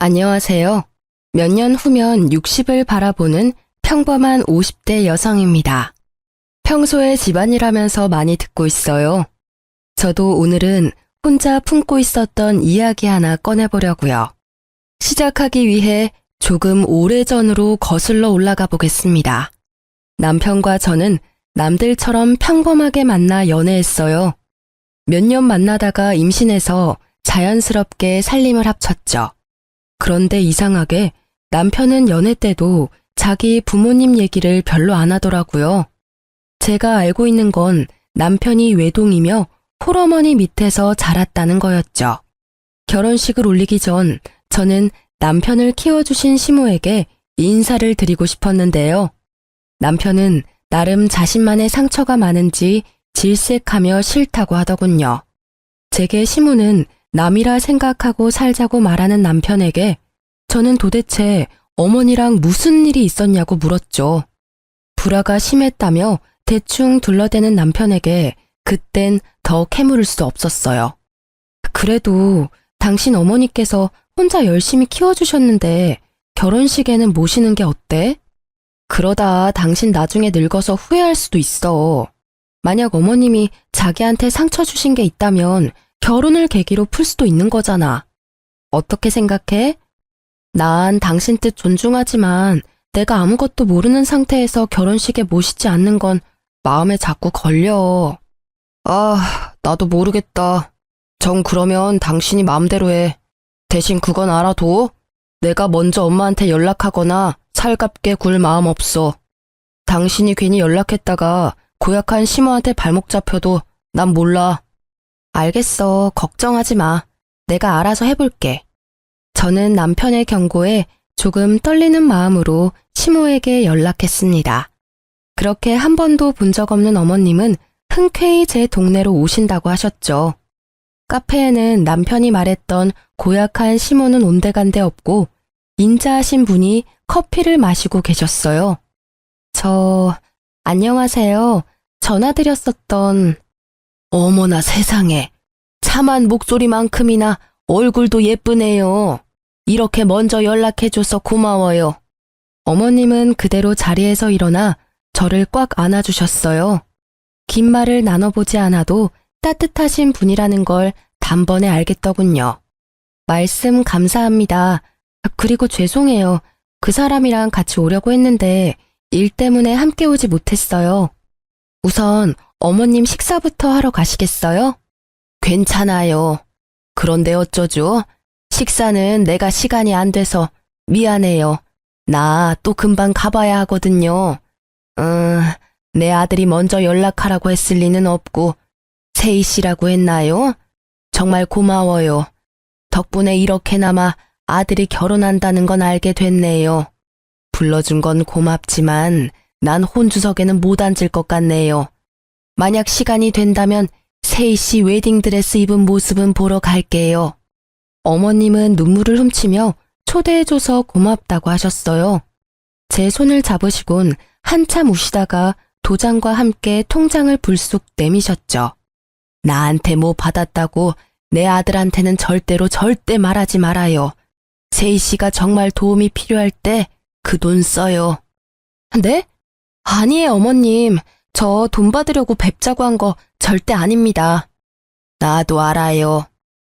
안녕하세요. 몇 년 후면 60을 바라보는 평범한 50대 여성입니다. 평소에 집안일 하면서 많이 듣고 있어요. 저도 오늘은 혼자 품고 있었던 이야기 하나 꺼내보려고요. 시작하기 위해 조금 오래전으로 거슬러 올라가 보겠습니다. 남편과 저는 남들처럼 평범하게 만나 연애했어요. 몇 년 만나다가 임신해서 자연스럽게 살림을 합쳤죠. 그런데 이상하게 남편은 연애 때도 자기 부모님 얘기를 별로 안 하더라고요. 제가 알고 있는 건 남편이 외동이며 홀어머니 밑에서 자랐다는 거였죠. 결혼식을 올리기 전 저는 남편을 키워주신 시모에게 인사를 드리고 싶었는데요. 남편은 나름 자신만의 상처가 많은지 질색하며 싫다고 하더군요. 제게 시모는 남이라 생각하고 살자고 말하는 남편에게 저는 도대체 어머니랑 무슨 일이 있었냐고 물었죠. 불화가 심했다며 대충 둘러대는 남편에게 그땐 더 캐물을 수 없었어요. 그래도 당신 어머니께서 혼자 열심히 키워주셨는데 결혼식에는 모시는 게 어때? 그러다 당신 나중에 늙어서 후회할 수도 있어. 만약 어머님이 자기한테 상처 주신 게 있다면 결혼을 계기로 풀 수도 있는 거잖아. 어떻게 생각해? 난 당신 뜻 존중하지만 내가 아무것도 모르는 상태에서 결혼식에 모시지 않는 건 마음에 자꾸 걸려. 나도 모르겠다. 정 그러면 당신이 마음대로 해. 대신 그건 알아둬. 내가 먼저 엄마한테 연락하거나 살갑게 굴 마음 없어. 당신이 괜히 연락했다가 고약한 시모한테 발목 잡혀도 난 몰라. 알겠어. 걱정하지 마. 내가 알아서 해볼게. 저는 남편의 경고에 조금 떨리는 마음으로 시모에게 연락했습니다. 그렇게 한 번도 본 적 없는 어머님은 흔쾌히 제 동네로 오신다고 하셨죠. 카페에는 남편이 말했던 고약한 시모는 온데간데 없고 인자하신 분이 커피를 마시고 계셨어요. 안녕하세요. 전화드렸었던... 어머나 세상에. 참한 목소리만큼이나 얼굴도 예쁘네요. 이렇게 먼저 연락해줘서 고마워요. 어머님은 그대로 자리에서 일어나 저를 꽉 안아주셨어요. 긴 말을 나눠보지 않아도 따뜻하신 분이라는 걸 단번에 알겠더군요. 말씀 감사합니다. 그리고 죄송해요. 그 사람이랑 같이 오려고 했는데 일 때문에 함께 오지 못했어요. 우선 어머님 식사부터 하러 가시겠어요? 괜찮아요. 그런데 어쩌죠? 식사는 내가 시간이 안 돼서 미안해요. 나 또 금방 가봐야 하거든요. 내 아들이 먼저 연락하라고 했을 리는 없고 세희 씨라고 했나요? 정말 고마워요. 덕분에 이렇게나마 아들이 결혼한다는 건 알게 됐네요. 불러준 건 고맙지만 난 혼주석에는 못 앉을 것 같네요. 만약 시간이 된다면 세희 씨 웨딩드레스 입은 모습은 보러 갈게요. 어머님은 눈물을 훔치며 초대해줘서 고맙다고 하셨어요. 제 손을 잡으시곤 한참 우시다가 도장과 함께 통장을 불쑥 내미셨죠. 나한테 뭐 받았다고 내 아들한테는 절대 말하지 말아요. 세희 씨가 정말 도움이 필요할 때 그 돈 써요. 네? 아니에요, 어머님. 저 돈 받으려고 뵙자고 한 거 절대 아닙니다. 나도 알아요.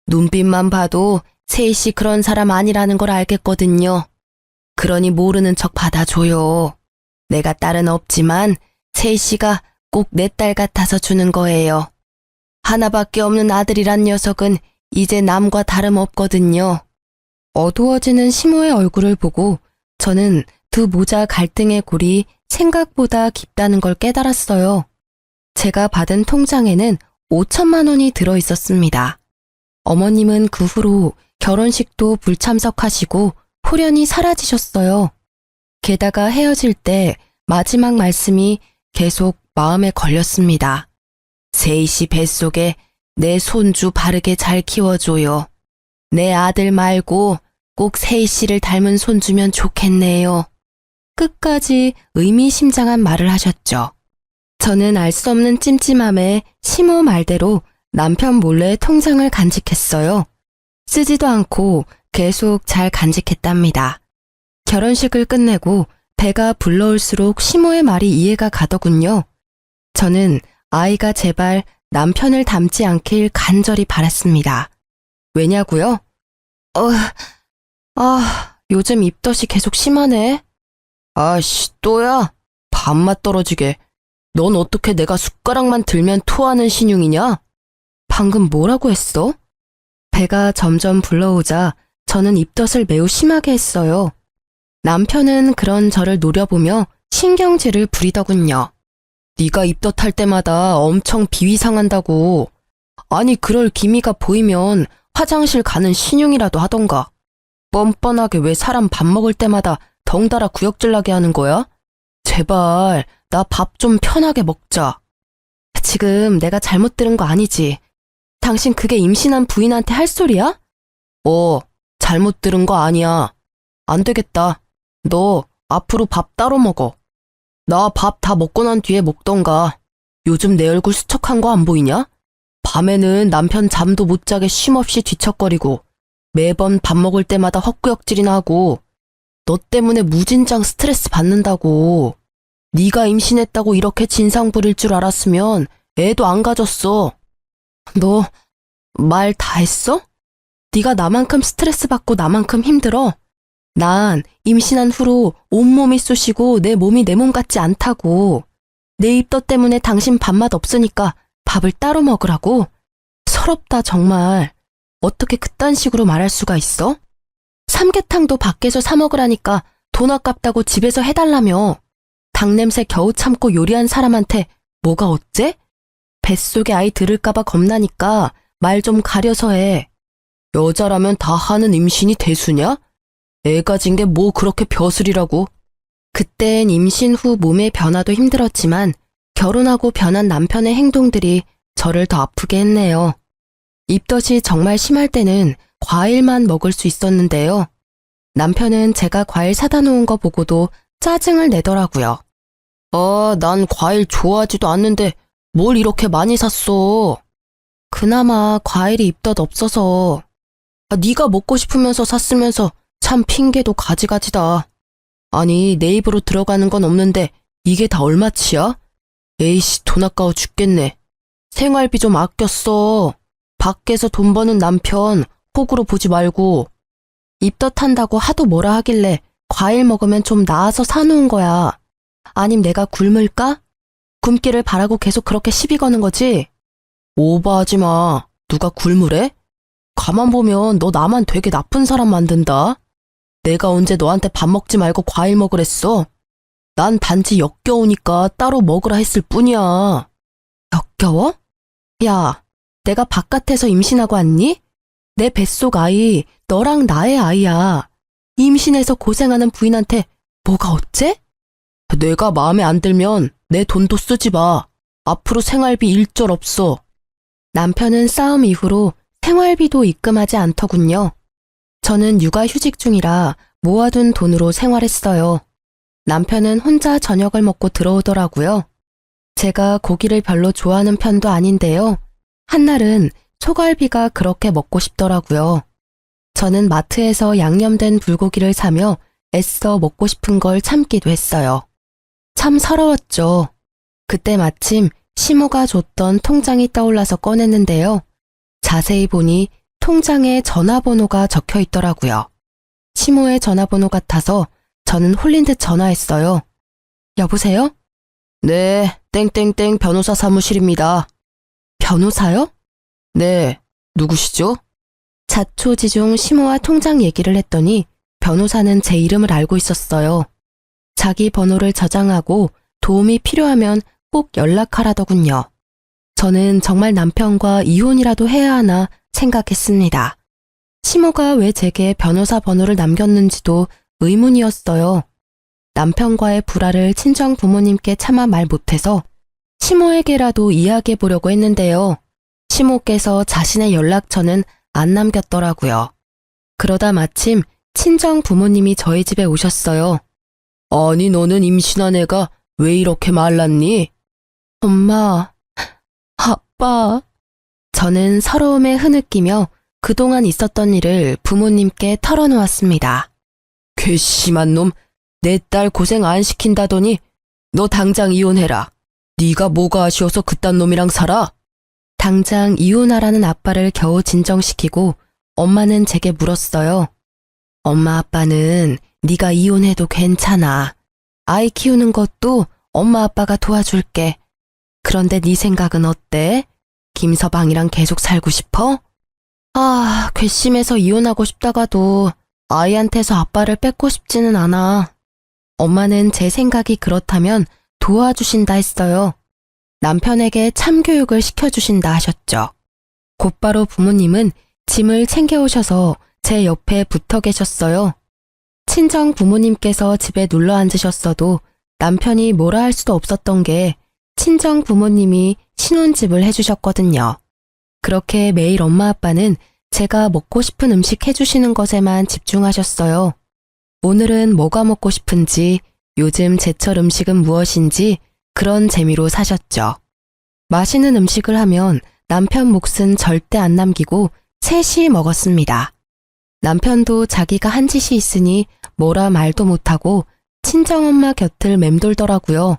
눈빛만 봐도 세희 씨 그런 사람 아니라는 걸 알겠거든요. 그러니 모르는 척 받아줘요. 내가 딸은 없지만 세희 씨가 꼭 내 딸 같아서 주는 거예요. 하나밖에 없는 아들이란 녀석은 이제 남과 다름없거든요. 어두워지는 시모의 얼굴을 보고 저는 두 모자 갈등의 골이 생각보다 깊다는 걸 깨달았어요. 제가 받은 통장에는 5천만 원이 들어 있었습니다. 어머님은 그 후로 결혼식도 불참석하시고 홀연히 사라지셨어요. 게다가 헤어질 때 마지막 말씀이 계속 마음에 걸렸습니다. 세희 씨 뱃속에 내 손주 바르게 잘 키워줘요. 내 아들 말고 꼭 세희 씨를 닮은 손주면 좋겠네요. 끝까지 의미심장한 말을 하셨죠. 저는 알 수 없는 찜찜함에 시모 말대로 남편 몰래 통장을 간직했어요. 쓰지도 않고 계속 잘 간직했답니다. 결혼식을 끝내고 배가 불러올수록 시모의 말이 이해가 가더군요. 저는 아이가 제발 남편을 닮지 않길 간절히 바랐습니다. 왜냐고요? 요즘 입덧이 계속 심하네. 아씨, 또야? 밥맛 떨어지게. 넌 어떻게 내가 숟가락만 들면 토하는 신용이냐? 방금 뭐라고 했어? 배가 점점 불러오자 저는 입덧을 매우 심하게 했어요. 남편은 그런 저를 노려보며 신경질을 부리더군요. 네가 입덧할 때마다 엄청 비위상한다고. 아니 그럴 기미가 보이면 화장실 가는 신용이라도 하던가. 뻔뻔하게 왜 사람 밥 먹을 때마다 덩달아 구역질나게 하는 거야? 제발 나 밥 좀 편하게 먹자. 지금 내가 잘못 들은 거 아니지? 당신 그게 임신한 부인한테 할 소리야? 잘못 들은 거 아니야. 안 되겠다. 너 앞으로 밥 따로 먹어. 나 밥 다 먹고 난 뒤에 먹던가. 요즘 내 얼굴 수척한 거 안 보이냐? 밤에는 남편 잠도 못 자게 쉼없이 뒤척거리고 매번 밥 먹을 때마다 헛구역질이나 하고 너 때문에 무진장 스트레스 받는다고. 네가 임신했다고 이렇게 진상 부릴 줄 알았으면 애도 안 가졌어. 너 말 다 했어? 네가 나만큼 스트레스 받고 나만큼 힘들어? 난 임신한 후로 온몸이 쑤시고 내 몸이 내 몸 같지 않다고. 내 입덧 때문에 당신 밥맛 없으니까 밥을 따로 먹으라고? 서럽다 정말. 어떻게 그딴 식으로 말할 수가 있어? 삼계탕도 밖에서 사 먹으라니까 돈 아깝다고 집에서 해달라며. 닭냄새 겨우 참고 요리한 사람한테 뭐가 어째? 뱃속에 아이 들을까봐 겁나니까 말 좀 가려서 해. 여자라면 다 하는 임신이 대수냐? 애 가진 게 뭐 그렇게 벼슬이라고. 그땐 임신 후 몸의 변화도 힘들었지만 결혼하고 변한 남편의 행동들이 저를 더 아프게 했네요. 입덧이 정말 심할 때는 과일만 먹을 수 있었는데요. 남편은 제가 과일 사다 놓은 거 보고도 짜증을 내더라고요. 난 과일 좋아하지도 않는데 뭘 이렇게 많이 샀어. 그나마 과일이 입덧 없어서. 네가 먹고 싶으면서 샀으면서 참 핑계도 가지가지다. 아니 내 입으로 들어가는 건 없는데 이게 다 얼마치야? 에이씨 돈 아까워 죽겠네. 생활비 좀 아껴 써. 밖에서 돈 버는 남편 호구로 보지 말고. 입덧한다고 하도 뭐라 하길래 과일 먹으면 좀 나아서 사놓은 거야. 아님 내가 굶을까? 굶기를 바라고 계속 그렇게 시비 거는 거지? 오버하지 마. 누가 굶으래? 가만 보면 너 나만 되게 나쁜 사람 만든다. 내가 언제 너한테 밥 먹지 말고 과일 먹으랬어? 난 단지 역겨우니까 따로 먹으라 했을 뿐이야. 역겨워? 야, 내가 바깥에서 임신하고 왔니? 내 뱃속 아이, 너랑 나의 아이야. 임신해서 고생하는 부인한테 뭐가 어째? 내가 마음에 안 들면 내 돈도 쓰지 마. 앞으로 생활비 일절 없어. 남편은 싸움 이후로 생활비도 입금하지 않더군요. 저는 육아휴직 중이라 모아둔 돈으로 생활했어요. 남편은 혼자 저녁을 먹고 들어오더라고요. 제가 고기를 별로 좋아하는 편도 아닌데요. 한날은 소갈비가 그렇게 먹고 싶더라고요. 저는 마트에서 양념된 불고기를 사며 애써 먹고 싶은 걸 참기도 했어요. 참 서러웠죠. 그때 마침 시모가 줬던 통장이 떠올라서 꺼냈는데요. 자세히 보니 통장에 전화번호가 적혀 있더라고요. 시모의 전화번호 같아서 저는 홀린 듯 전화했어요. 여보세요? 네, 땡땡땡 변호사 사무실입니다. 변호사요? 네, 누구시죠? 자초지종 시모와 통장 얘기를 했더니 변호사는 제 이름을 알고 있었어요. 자기 번호를 저장하고 도움이 필요하면 꼭 연락하라더군요. 저는 정말 남편과 이혼이라도 해야 하나 생각했습니다. 시모가 왜 제게 변호사 번호를 남겼는지도 의문이었어요. 남편과의 불화를 친정 부모님께 차마 말 못해서 시모에게라도 이야기해 보려고 했는데요. 시모께서 자신의 연락처는 안 남겼더라고요. 그러다 마침 친정 부모님이 저희 집에 오셨어요. 아니 너는 임신한 애가 왜 이렇게 말랐니? 엄마, 아빠. 저는 서러움에 흐느끼며 그동안 있었던 일을 부모님께 털어놓았습니다. 괘씸한 놈, 내 딸 고생 안 시킨다더니 너 당장 이혼해라. 네가 뭐가 아쉬워서 그딴 놈이랑 살아? 당장 이혼하라는 아빠를 겨우 진정시키고 엄마는 제게 물었어요. 엄마 아빠는 네가 이혼해도 괜찮아. 아이 키우는 것도 엄마 아빠가 도와줄게. 그런데 네 생각은 어때? 김서방이랑 계속 살고 싶어? 아, 괘씸해서 이혼하고 싶다가도 아이한테서 아빠를 뺏고 싶지는 않아. 엄마는 제 생각이 그렇다면 도와주신다 했어요. 남편에게 참교육을 시켜주신다 하셨죠. 곧바로 부모님은 짐을 챙겨오셔서 제 옆에 붙어 계셨어요. 친정 부모님께서 집에 눌러 앉으셨어도 남편이 뭐라 할 수도 없었던 게 친정 부모님이 신혼집을 해주셨거든요. 그렇게 매일 엄마 아빠는 제가 먹고 싶은 음식 해주시는 것에만 집중하셨어요. 오늘은 뭐가 먹고 싶은지, 요즘 제철 음식은 무엇인지 그런 재미로 사셨죠. 맛있는 음식을 하면 남편 몫은 절대 안 남기고 셋이 먹었습니다. 남편도 자기가 한 짓이 있으니 뭐라 말도 못하고 친정엄마 곁을 맴돌더라고요.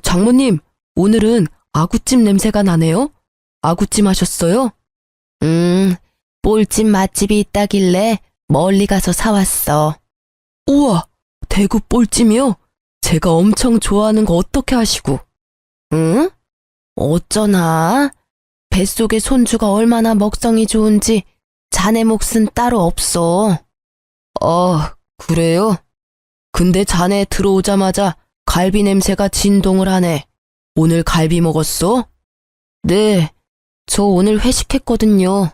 장모님, 오늘은 아구찜 냄새가 나네요? 아구찜 하셨어요? 볼찜 맛집이 있다길래 멀리 가서 사왔어. 우와, 대구 볼찜이요? 제가 엄청 좋아하는 거 어떻게 하시고? 응? 어쩌나? 뱃속의 손주가 얼마나 먹성이 좋은지 자네 몫은 따로 없어. 그래요? 근데 자네 들어오자마자 갈비 냄새가 진동을 하네. 오늘 갈비 먹었어? 네, 저 오늘 회식했거든요.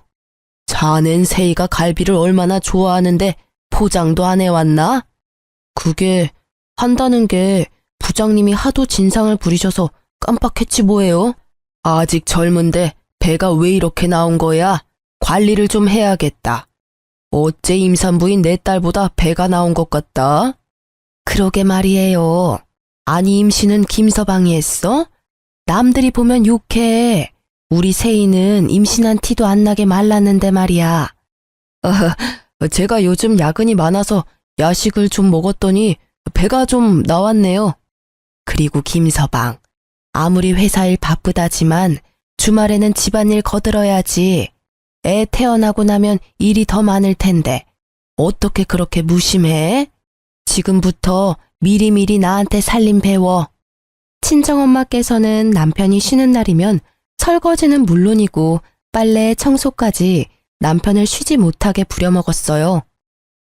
자넨 세이가 갈비를 얼마나 좋아하는데 포장도 안 해왔나? 그게 한다는 게 부장님이 하도 진상을 부리셔서 깜빡했지 뭐예요? 아직 젊은데 배가 왜 이렇게 나온 거야? 관리를 좀 해야겠다. 어째 임산부인 내 딸보다 배가 나온 것 같다? 그러게 말이에요. 아니 임신은 김서방이 했어? 남들이 보면 욕해. 우리 세이는 임신한 티도 안 나게 말랐는데 말이야. 제가 요즘 야근이 많아서 야식을 좀 먹었더니 배가 좀 나왔네요. 그리고 김서방, 아무리 회사 일 바쁘다지만 주말에는 집안일 거들어야지. 애 태어나고 나면 일이 더 많을 텐데 어떻게 그렇게 무심해? 지금부터 미리미리 나한테 살림 배워. 친정엄마께서는 남편이 쉬는 날이면 설거지는 물론이고 빨래, 청소까지 남편을 쉬지 못하게 부려먹었어요.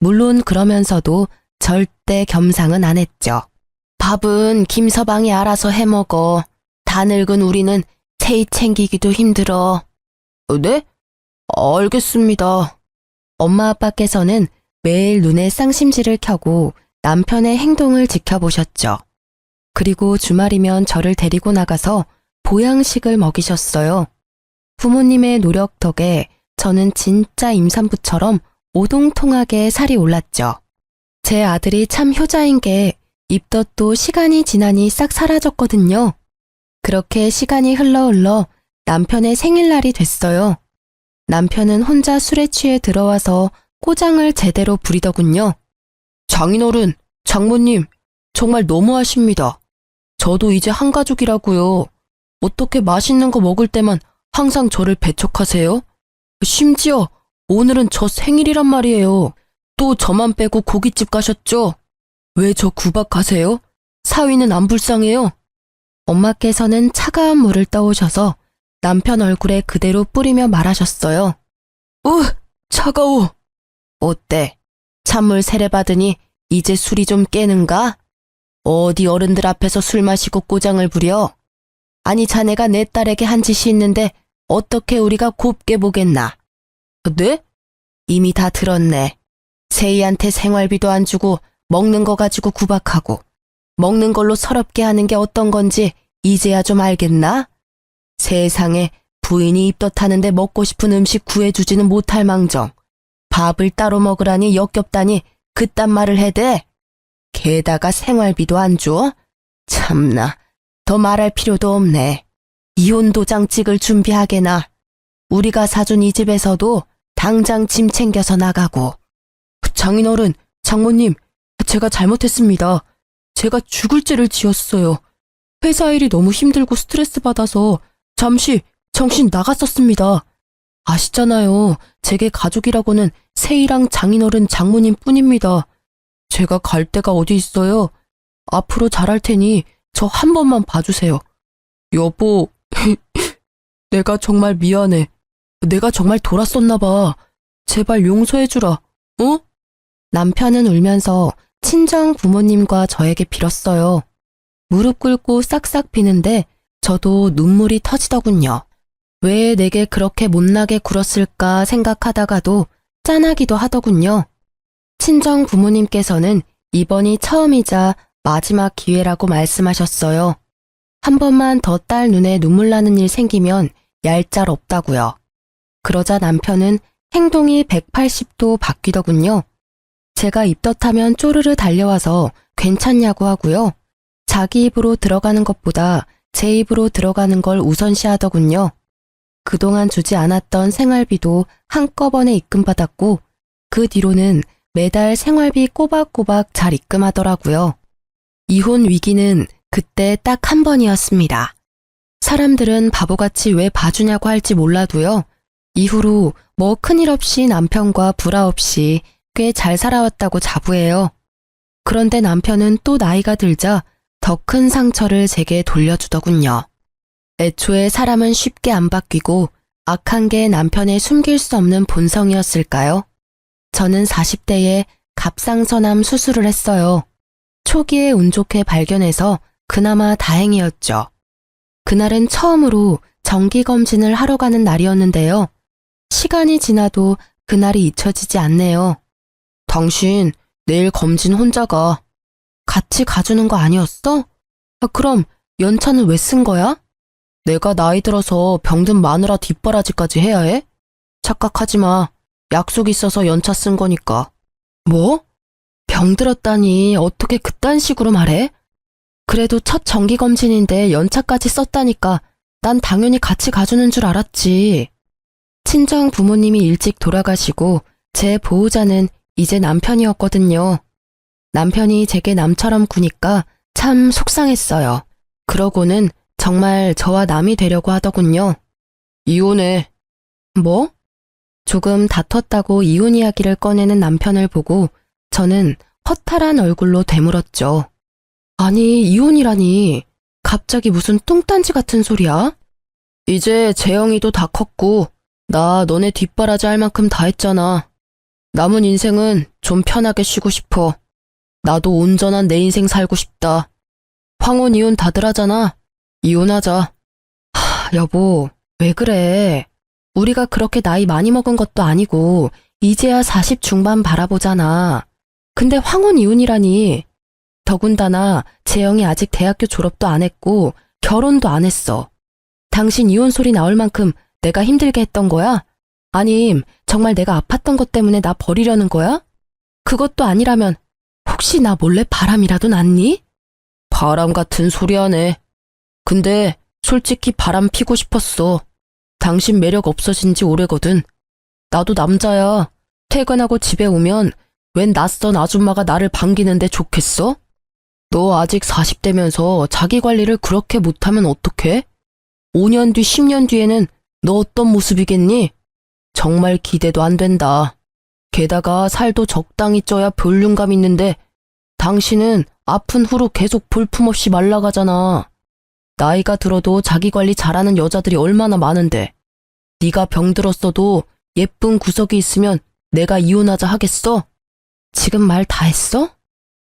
물론 그러면서도 절대 겸상은 안 했죠. 밥은 김서방이 알아서 해먹어. 다 늙은 우리는 세이 챙기기도 힘들어. 네? 알겠습니다. 엄마 아빠께서는 매일 눈에 쌍심지를 켜고 남편의 행동을 지켜보셨죠. 그리고 주말이면 저를 데리고 나가서 보양식을 먹이셨어요. 부모님의 노력 덕에 저는 진짜 임산부처럼 오동통하게 살이 올랐죠. 제 아들이 참 효자인 게 입덧도 시간이 지나니 싹 사라졌거든요. 그렇게 시간이 흘러 남편의 생일날이 됐어요. 남편은 혼자 술에 취해 들어와서 꼬장을 제대로 부리더군요. 장인어른, 장모님, 정말 너무하십니다. 저도 이제 한가족이라고요. 어떻게 맛있는 거 먹을 때만 항상 저를 배척하세요? 심지어 오늘은 저 생일이란 말이에요. 또 저만 빼고 고깃집 가셨죠? 왜 저 구박하세요? 사위는 안 불쌍해요? 엄마께서는 차가운 물을 떠오셔서 남편 얼굴에 그대로 뿌리며 말하셨어요. 차가워. 어때? 찬물 세례받으니 이제 술이 좀 깨는가? 어디 어른들 앞에서 술 마시고 꼬장을 부려? 아니 자네가 내 딸에게 한 짓이 있는데 어떻게 우리가 곱게 보겠나? 네? 이미 다 들었네. 세이한테 생활비도 안 주고 먹는 거 가지고 구박하고 먹는 걸로 서럽게 하는 게 어떤 건지 이제야 좀 알겠나? 세상에 부인이 입덧하는데 먹고 싶은 음식 구해주지는 못할 망정 밥을 따로 먹으라니 역겹다니 그딴 말을 해대? 게다가 생활비도 안 줘? 참나, 더 말할 필요도 없네. 이혼 도장 찍을 준비하게나. 우리가 사준 이 집에서도 당장 짐 챙겨서 나가고. 장인어른, 장모님, 제가 잘못했습니다. 제가 죽을 죄를 지었어요. 회사 일이 너무 힘들고 스트레스 받아서 잠시 정신 나갔었습니다. 아시잖아요. 제게 가족이라고는 세이랑 장인어른, 장모님 뿐입니다. 제가 갈 데가 어디 있어요. 앞으로 잘할 테니 저 한 번만 봐주세요. 여보, 내가 정말 미안해. 내가 정말 돌았었나 봐. 제발 용서해주라, 어? 남편은 울면서 친정 부모님과 저에게 빌었어요. 무릎 꿇고 싹싹 비는데 저도 눈물이 터지더군요. 왜 내게 그렇게 못나게 굴었을까 생각하다가도 짠하기도 하더군요. 친정 부모님께서는 이번이 처음이자 마지막 기회라고 말씀하셨어요. 한 번만 더 딸 눈에 눈물 나는 일 생기면 얄짤 없다고요. 그러자 남편은 행동이 180도 바뀌더군요. 제가 입덧하면 쪼르르 달려와서 괜찮냐고 하고요. 자기 입으로 들어가는 것보다 제 입으로 들어가는 걸 우선시하더군요. 그동안 주지 않았던 생활비도 한꺼번에 입금받았고 그 뒤로는 매달 생활비 꼬박꼬박 잘 입금하더라고요. 이혼 위기는 그때 딱 한 번이었습니다. 사람들은 바보같이 왜 봐주냐고 할지 몰라도요. 이후로 뭐 큰일 없이 남편과 불화 없이 꽤 잘 살아왔다고 자부해요. 그런데 남편은 또 나이가 들자 더 큰 상처를 제게 돌려주더군요. 애초에 사람은 쉽게 안 바뀌고 악한 게 남편의 숨길 수 없는 본성이었을까요? 저는 40대에 갑상선암 수술을 했어요. 초기에 운 좋게 발견해서 그나마 다행이었죠. 그날은 처음으로 정기검진을 하러 가는 날이었는데요. 시간이 지나도 그날이 잊혀지지 않네요. 당신 내일 검진 혼자 가. 같이 가주는 거 아니었어? 그럼 연차는 왜 쓴 거야? 내가 나이 들어서 병든 마누라 뒷바라지까지 해야 해? 착각하지 마. 약속 있어서 연차 쓴 거니까. 뭐? 병들었다니 어떻게 그딴 식으로 말해? 그래도 첫 정기검진인데 연차까지 썼다니까 난 당연히 같이 가주는 줄 알았지. 친정 부모님이 일찍 돌아가시고 제 보호자는 이제 남편이었거든요. 남편이 제게 남처럼 구니까 참 속상했어요. 그러고는 정말 저와 남이 되려고 하더군요. 이혼해. 뭐? 조금 다퉜다고 이혼 이야기를 꺼내는 남편을 보고 저는 허탈한 얼굴로 되물었죠. 아니, 이혼이라니. 갑자기 무슨 뚱딴지 같은 소리야? 이제 재영이도 다 컸고 나 너네 뒷바라지 할 만큼 다 했잖아. 남은 인생은 좀 편하게 쉬고 싶어. 나도 온전한 내 인생 살고 싶다. 황혼 이혼 다들 하잖아. 이혼하자. 여보, 왜 그래? 우리가 그렇게 나이 많이 먹은 것도 아니고 이제야 40 중반 바라보잖아. 근데 황혼 이혼이라니. 더군다나 재영이 아직 대학교 졸업도 안 했고 결혼도 안 했어. 당신 이혼 소리 나올 만큼 내가 힘들게 했던 거야? 아님 정말 내가 아팠던 것 때문에 나 버리려는 거야? 그것도 아니라면 혹시 나 몰래 바람이라도 났니? 바람 같은 소리 하네. 근데 솔직히 바람 피고 싶었어. 당신 매력 없어진 지 오래거든. 나도 남자야. 퇴근하고 집에 오면 웬 낯선 아줌마가 나를 반기는데 좋겠어? 너 아직 40대면서 자기 관리를 그렇게 못하면 어떡해? 5년 뒤, 10년 뒤에는 너 어떤 모습이겠니? 정말 기대도 안 된다. 게다가 살도 적당히 쪄야 볼륨감 있는데 당신은 아픈 후로 계속 볼품없이 말라가잖아. 나이가 들어도 자기 관리 잘하는 여자들이 얼마나 많은데 네가 병들었어도 예쁜 구석이 있으면 내가 이혼하자 하겠어? 지금 말 다 했어?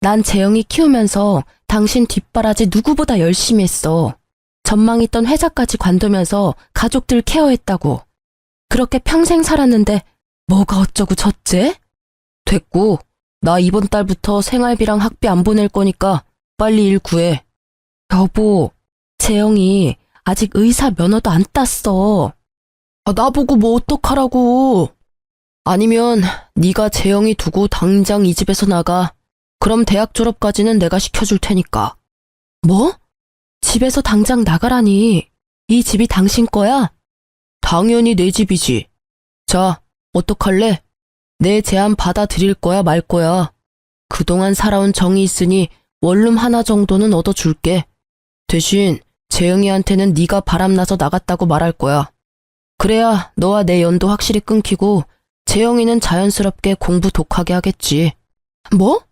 난 재영이 키우면서 당신 뒷바라지 누구보다 열심히 했어. 전망 있던 회사까지 관두면서 가족들 케어했다고. 그렇게 평생 살았는데 뭐가 어쩌고 저째? 됐고, 나 이번 달부터 생활비랑 학비 안 보낼 거니까 빨리 일 구해. 여보, 재영이 아직 의사 면허도 안 땄어. 나보고 뭐 어떡하라고. 아니면 네가 재영이 두고 당장 이 집에서 나가. 그럼 대학 졸업까지는 내가 시켜줄 테니까. 뭐? 집에서 당장 나가라니. 이 집이 당신 거야? 당연히 내 집이지. 자, 어떡할래? 내 제안 받아들일 거야, 말 거야? 그동안 살아온 정이 있으니 원룸 하나 정도는 얻어줄게. 대신 재영이한테는 네가 바람나서 나갔다고 말할 거야. 그래야 너와 내 연도 확실히 끊기고 재영이는 자연스럽게 공부 독하게 하겠지. 뭐?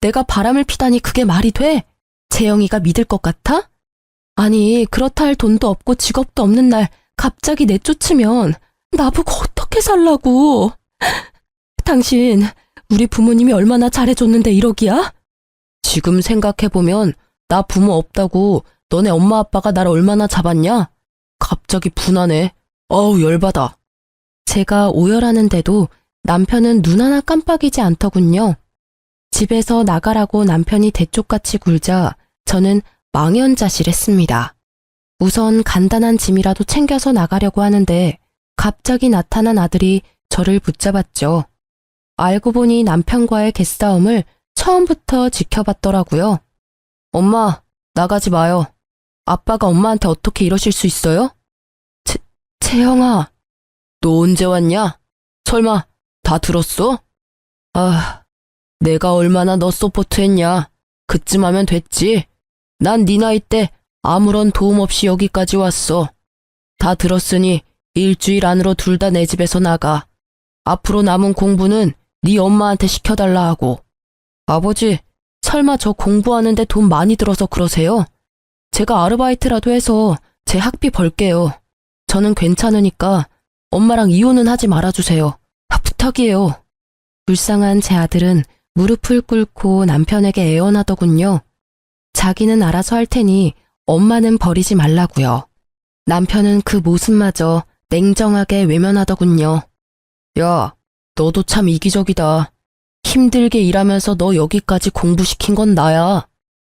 내가 바람을 피다니 그게 말이 돼? 재영이가 믿을 것 같아? 아니, 그렇다 할 돈도 없고 직업도 없는 날 갑자기 내쫓으면 나보고 어떻게 살라고. 당신, 우리 부모님이 얼마나 잘해줬는데 이러기야? 지금 생각해보면 나 부모 없다고 너네 엄마 아빠가 나를 얼마나 잡았냐? 갑자기 분하네. 어우, 열받아. 제가 오열하는데도 남편은 눈 하나 깜빡이지 않더군요. 집에서 나가라고 남편이 대쪽같이 굴자 저는 망연자실했습니다. 우선 간단한 짐이라도 챙겨서 나가려고 하는데 갑자기 나타난 아들이 저를 붙잡았죠. 알고 보니 남편과의 개싸움을 처음부터 지켜봤더라고요. 엄마, 나가지 마요. 아빠가 엄마한테 어떻게 이러실 수 있어요? 재영아. 너 언제 왔냐? 설마 다 들었어? 아, 내가 얼마나 너 서포트했냐. 그쯤 하면 됐지. 난 네 나이 때 아무런 도움 없이 여기까지 왔어. 다 들었으니 일주일 안으로 둘 다 내 집에서 나가. 앞으로 남은 공부는 네 엄마한테 시켜달라 하고. 아버지, 설마 저 공부하는데 돈 많이 들어서 그러세요? 제가 아르바이트라도 해서 제 학비 벌게요. 저는 괜찮으니까 엄마랑 이혼은 하지 말아주세요. 부탁이에요. 불쌍한 제 아들은 무릎을 꿇고 남편에게 애원하더군요. 자기는 알아서 할 테니 엄마는 버리지 말라고요. 남편은 그 모습마저 냉정하게 외면하더군요. 야, 너도 참 이기적이다. 힘들게 일하면서 너 여기까지 공부시킨 건 나야.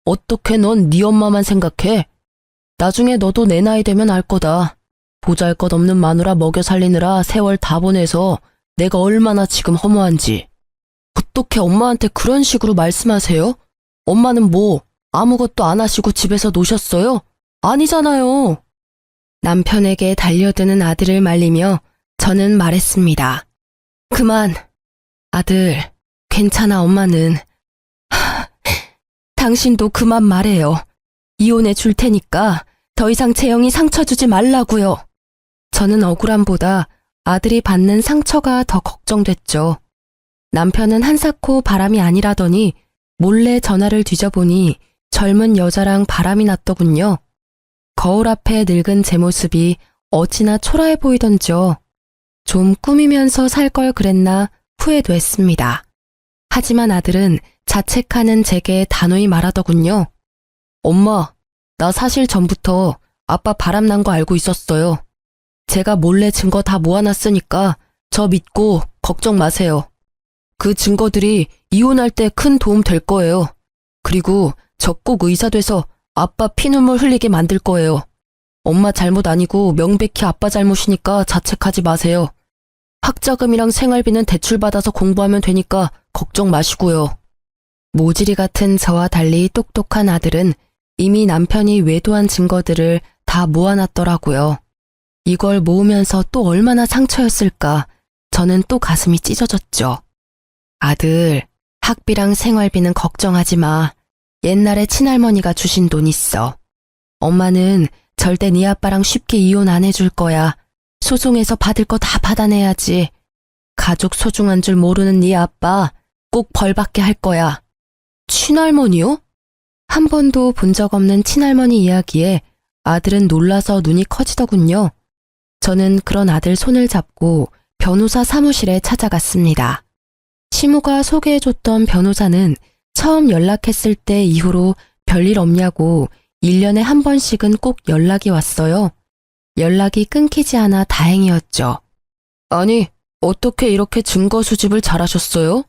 어떻게 넌 네 엄마만 생각해? 나중에 너도 내 나이 되면 알 거다. 보잘것없는 마누라 먹여 살리느라 세월 다 보내서 내가 얼마나 지금 허무한지. 어떻게 엄마한테 그런 식으로 말씀하세요? 엄마는 뭐 아무것도 안 하시고 집에서 노셨어요? 아니잖아요. 남편에게 달려드는 아들을 말리며 저는 말했습니다. 그만. 아들, 괜찮아 엄마는. 당신도 그만 말해요. 이혼해 줄 테니까 더 이상 재영이 상처 주지 말라고요. 저는 억울함보다 아들이 받는 상처가 더 걱정됐죠. 남편은 한사코 바람이 아니라더니 몰래 전화를 뒤져보니 젊은 여자랑 바람이 났더군요. 거울 앞에 늙은 제 모습이 어찌나 초라해 보이던지요. 좀 꾸미면서 살 걸 그랬나 후회도 했습니다. 하지만 아들은 자책하는 제게 단호히 말하더군요. 엄마, 나 사실 전부터 아빠 바람난 거 알고 있었어요. 제가 몰래 증거 다 모아놨으니까 저 믿고 걱정 마세요. 그 증거들이 이혼할 때 큰 도움 될 거예요. 그리고 저 꼭 의사 돼서 아빠 피눈물 흘리게 만들 거예요. 엄마 잘못 아니고 명백히 아빠 잘못이니까 자책하지 마세요. 학자금이랑 생활비는 대출받아서 공부하면 되니까 걱정 마시고요. 모질이 같은 저와 달리 똑똑한 아들은 이미 남편이 외도한 증거들을 다 모아놨더라고요. 이걸 모으면서 또 얼마나 상처였을까. 저는 또 가슴이 찢어졌죠. 아들, 학비랑 생활비는 걱정하지 마. 옛날에 친할머니가 주신 돈 있어. 엄마는 절대 네 아빠랑 쉽게 이혼 안 해줄 거야. 소송에서 받을 거 다 받아내야지. 가족 소중한 줄 모르는 네 아빠 꼭 벌받게 할 거야. 친할머니요? 한 번도 본 적 없는 친할머니 이야기에 아들은 놀라서 눈이 커지더군요. 저는 그런 아들 손을 잡고 변호사 사무실에 찾아갔습니다. 시무가 소개해줬던 변호사는 처음 연락했을 때 이후로 별일 없냐고 1년에 한 번씩은 꼭 연락이 왔어요. 연락이 끊기지 않아 다행이었죠. 아니, 어떻게 이렇게 증거 수집을 잘하셨어요?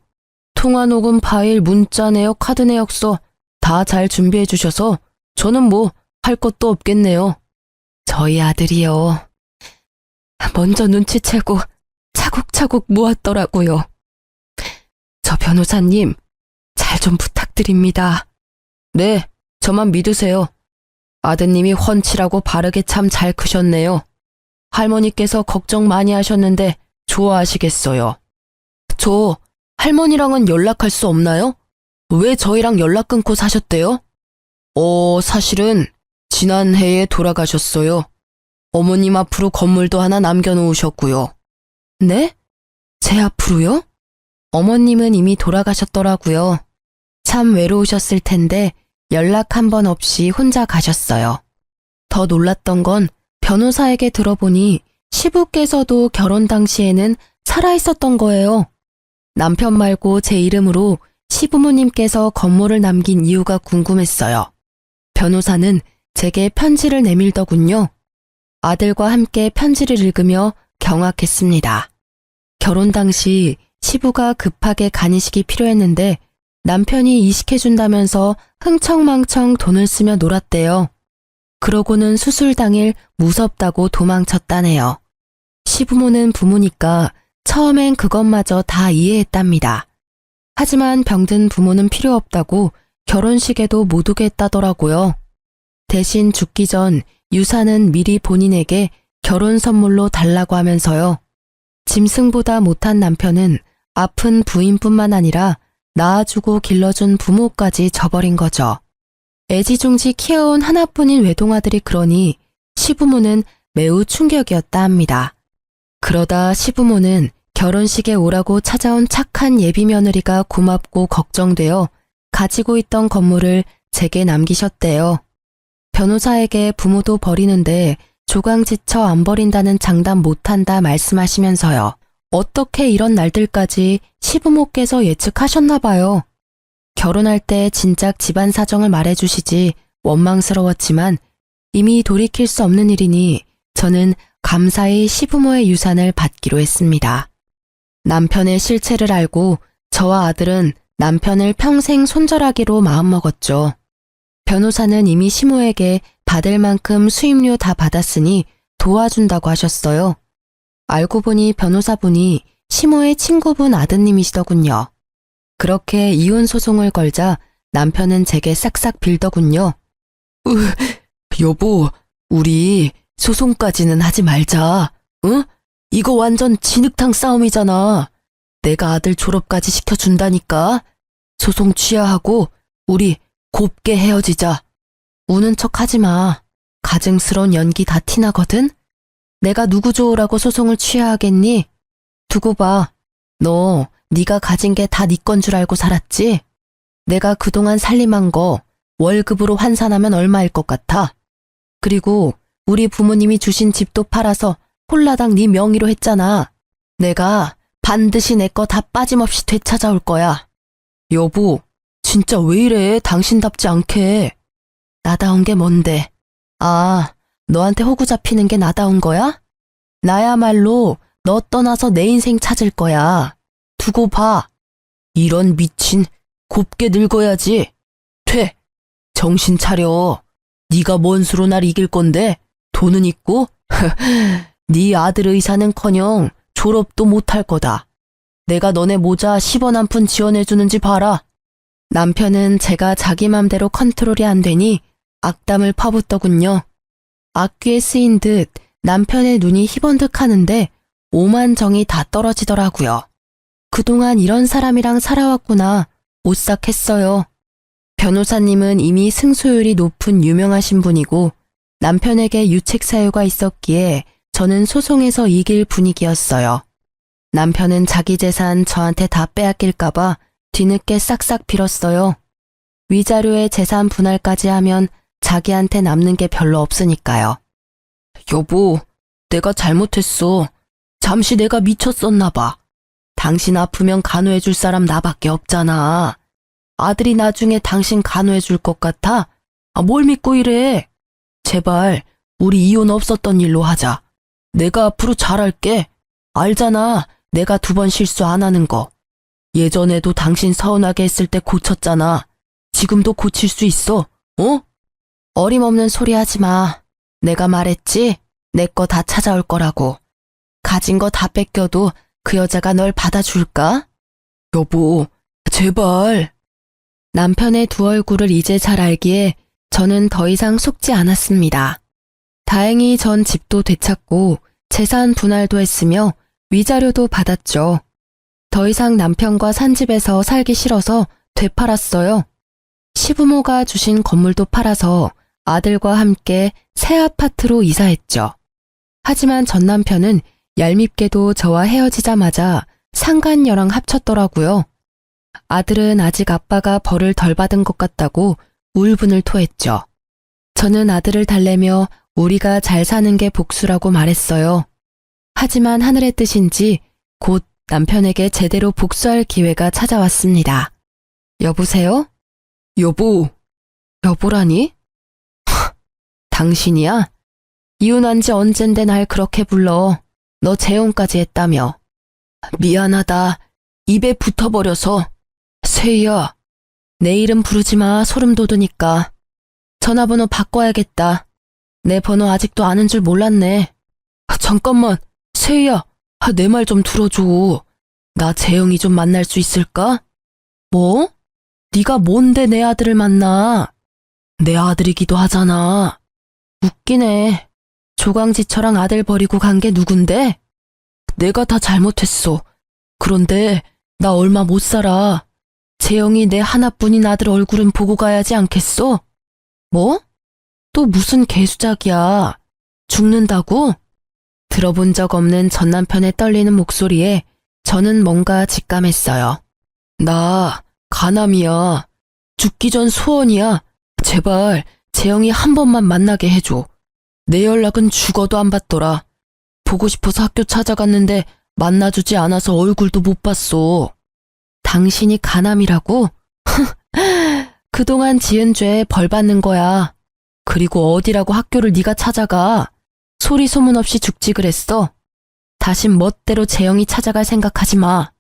통화 녹음 파일, 문자 내역, 카드 내역서 다 잘 준비해 주셔서 저는 뭐 할 것도 없겠네요. 저희 아들이요. 먼저 눈치채고 차곡차곡 모았더라고요. 저 변호사님, 잘 좀 부탁드립니다. 네, 저만 믿으세요. 아드님이 훤칠하고 바르게 참 잘 크셨네요. 할머니께서 걱정 많이 하셨는데 좋아하시겠어요. 저 할머니랑은 연락할 수 없나요? 왜 저희랑 연락 끊고 사셨대요? 사실은 지난해에 돌아가셨어요. 어머님 앞으로 건물도 하나 남겨놓으셨고요. 네? 제 앞으로요? 어머님은 이미 돌아가셨더라고요. 참 외로우셨을 텐데 연락 한 번 없이 혼자 가셨어요. 더 놀랐던 건 변호사에게 들어보니 시부께서도 결혼 당시에는 살아있었던 거예요. 남편 말고 제 이름으로 시부모님께서 건물을 남긴 이유가 궁금했어요. 변호사는 제게 편지를 내밀더군요. 아들과 함께 편지를 읽으며 경악했습니다. 결혼 당시 시부가 급하게 간이식이 필요했는데 남편이 이식해준다면서 흥청망청 돈을 쓰며 놀았대요. 그러고는 수술 당일 무섭다고 도망쳤다네요. 시부모는 부모니까 처음엔 그것마저 다 이해했답니다. 하지만 병든 부모는 필요 없다고 결혼식에도 못 오게 했다더라고요. 대신 죽기 전 유산은 미리 본인에게 결혼 선물로 달라고 하면서요. 짐승보다 못한 남편은 아픈 부인뿐만 아니라 낳아주고 길러준 부모까지 저버린 거죠. 애지중지 키워온 하나뿐인 외동아들이 그러니 시부모는 매우 충격이었다 합니다. 그러다 시부모는 결혼식에 오라고 찾아온 착한 예비 며느리가 고맙고 걱정되어 가지고 있던 건물을 제게 남기셨대요. 변호사에게 부모도 버리는데 조강지쳐 안 버린다는 장담 못한다 말씀하시면서요. 어떻게 이런 날들까지 시부모께서 예측하셨나 봐요. 결혼할 때 진작 집안 사정을 말해주시지 원망스러웠지만 이미 돌이킬 수 없는 일이니 저는 감사히 시부모의 유산을 받기로 했습니다. 남편의 실체를 알고 저와 아들은 남편을 평생 손절하기로 마음먹었죠. 변호사는 이미 시모에게 받을 만큼 수임료 다 받았으니 도와준다고 하셨어요. 알고 보니 변호사분이 시모의 친구분 아드님이시더군요. 그렇게 이혼 소송을 걸자 남편은 제게 싹싹 빌더군요. 여보, 우리 소송까지는 하지 말자. 응? 이거 완전 진흙탕 싸움이잖아. 내가 아들 졸업까지 시켜준다니까. 소송 취하하고 우리 곱게 헤어지자. 우는 척 하지 마. 가증스러운 연기 다 티나거든? 내가 누구 좋으라고 소송을 취하하겠니? 두고 봐. 너 네가 가진 게 다 네 건 줄 알고 살았지? 내가 그동안 살림한 거 월급으로 환산하면 얼마일 것 같아? 그리고 우리 부모님이 주신 집도 팔아서 홀라당 네 명의로 했잖아. 내가 반드시 내 거 다 빠짐없이 되찾아올 거야. 여보, 진짜 왜 이래? 당신답지 않게. 나다운 게 뭔데? 아, 너한테 호구 잡히는 게 나다운 거야? 나야말로 너 떠나서 내 인생 찾을 거야. 두고 봐. 이런 미친, 곱게 늙어야지. 퇴, 정신 차려. 네가 뭔 수로 날 이길 건데? 돈은 있고? 네 아들 의사는커녕 졸업도 못할 거다. 내가 너네 모자 10원 한 푼 지원해주는지 봐라. 남편은 제가 자기 맘대로 컨트롤이 안 되니 악담을 퍼붓더군요. 악귀에 쓰인 듯 남편의 눈이 희번득하는데 오만정이 다 떨어지더라고요. 그동안 이런 사람이랑 살아왔구나 오싹했어요. 변호사님은 이미 승소율이 높은 유명하신 분이고 남편에게 유책 사유가 있었기에 저는 소송에서 이길 분위기였어요. 남편은 자기 재산 저한테 다 빼앗길까봐 뒤늦게 싹싹 빌었어요. 위자료에 재산 분할까지 하면 자기한테 남는 게 별로 없으니까요. 여보, 내가 잘못했어. 잠시 내가 미쳤었나 봐. 당신 아프면 간호해줄 사람 나밖에 없잖아. 아들이 나중에 당신 간호해줄 것 같아? 뭘 믿고 이래? 제발 우리 이혼 없었던 일로 하자. 내가 앞으로 잘할게. 알잖아, 내가 2번 실수 안 하는 거. 예전에도 당신 서운하게 했을 때 고쳤잖아. 지금도 고칠 수 있어, 어? 어림없는 소리 하지 마. 내가 말했지? 내 거 다 찾아올 거라고. 가진 거 다 뺏겨도 그 여자가 널 받아줄까? 여보, 제발. 남편의 두 얼굴을 이제 잘 알기에 저는 더 이상 속지 않았습니다. 다행히 전 집도 되찾고 재산 분할도 했으며 위자료도 받았죠. 더 이상 남편과 산 집에서 살기 싫어서 되팔았어요. 시부모가 주신 건물도 팔아서 아들과 함께 새 아파트로 이사했죠. 하지만 전 남편은 얄밉게도 저와 헤어지자마자 상간녀랑 합쳤더라고요. 아들은 아직 아빠가 벌을 덜 받은 것 같다고 울분을 토했죠. 저는 아들을 달래며 우리가 잘 사는 게 복수라고 말했어요. 하지만 하늘의 뜻인지 곧 남편에게 제대로 복수할 기회가 찾아왔습니다. 여보세요? 여보. 여보라니? 당신이야? 이혼한 지 언젠데 날 그렇게 불러. 너 재혼까지 했다며. 미안하다. 입에 붙어버려서. 세희야. 내 이름 부르지 마. 소름 돋으니까. 전화번호 바꿔야겠다. 내 번호 아직도 아는 줄 몰랐네. 잠깐만. 세희야. 내 말 좀 들어줘. 나 재영이 좀 만날 수 있을까? 뭐? 네가 뭔데 내 아들을 만나? 내 아들이기도 하잖아. 웃기네. 조강지처랑 아들 버리고 간 게 누군데? 내가 다 잘못했어. 그런데 나 얼마 못 살아. 재영이 내 하나뿐인 아들 얼굴은 보고 가야지 않겠어? 뭐? 또 무슨 개수작이야. 죽는다고? 들어본 적 없는 전 남편의 떨리는 목소리에 저는 뭔가 직감했어요. 나 가남이야. 죽기 전 소원이야. 제발 재영이 한 번만 만나게 해줘. 내 연락은 죽어도 안 받더라. 보고 싶어서 학교 찾아갔는데 만나주지 않아서 얼굴도 못 봤어. 당신이 가남이라고? 그동안 지은 죄에 벌 받는 거야. 그리고 어디라고 학교를 네가 찾아가. 소리 소문 없이 죽지 그랬어. 다신 멋대로 재영이 찾아갈 생각하지 마.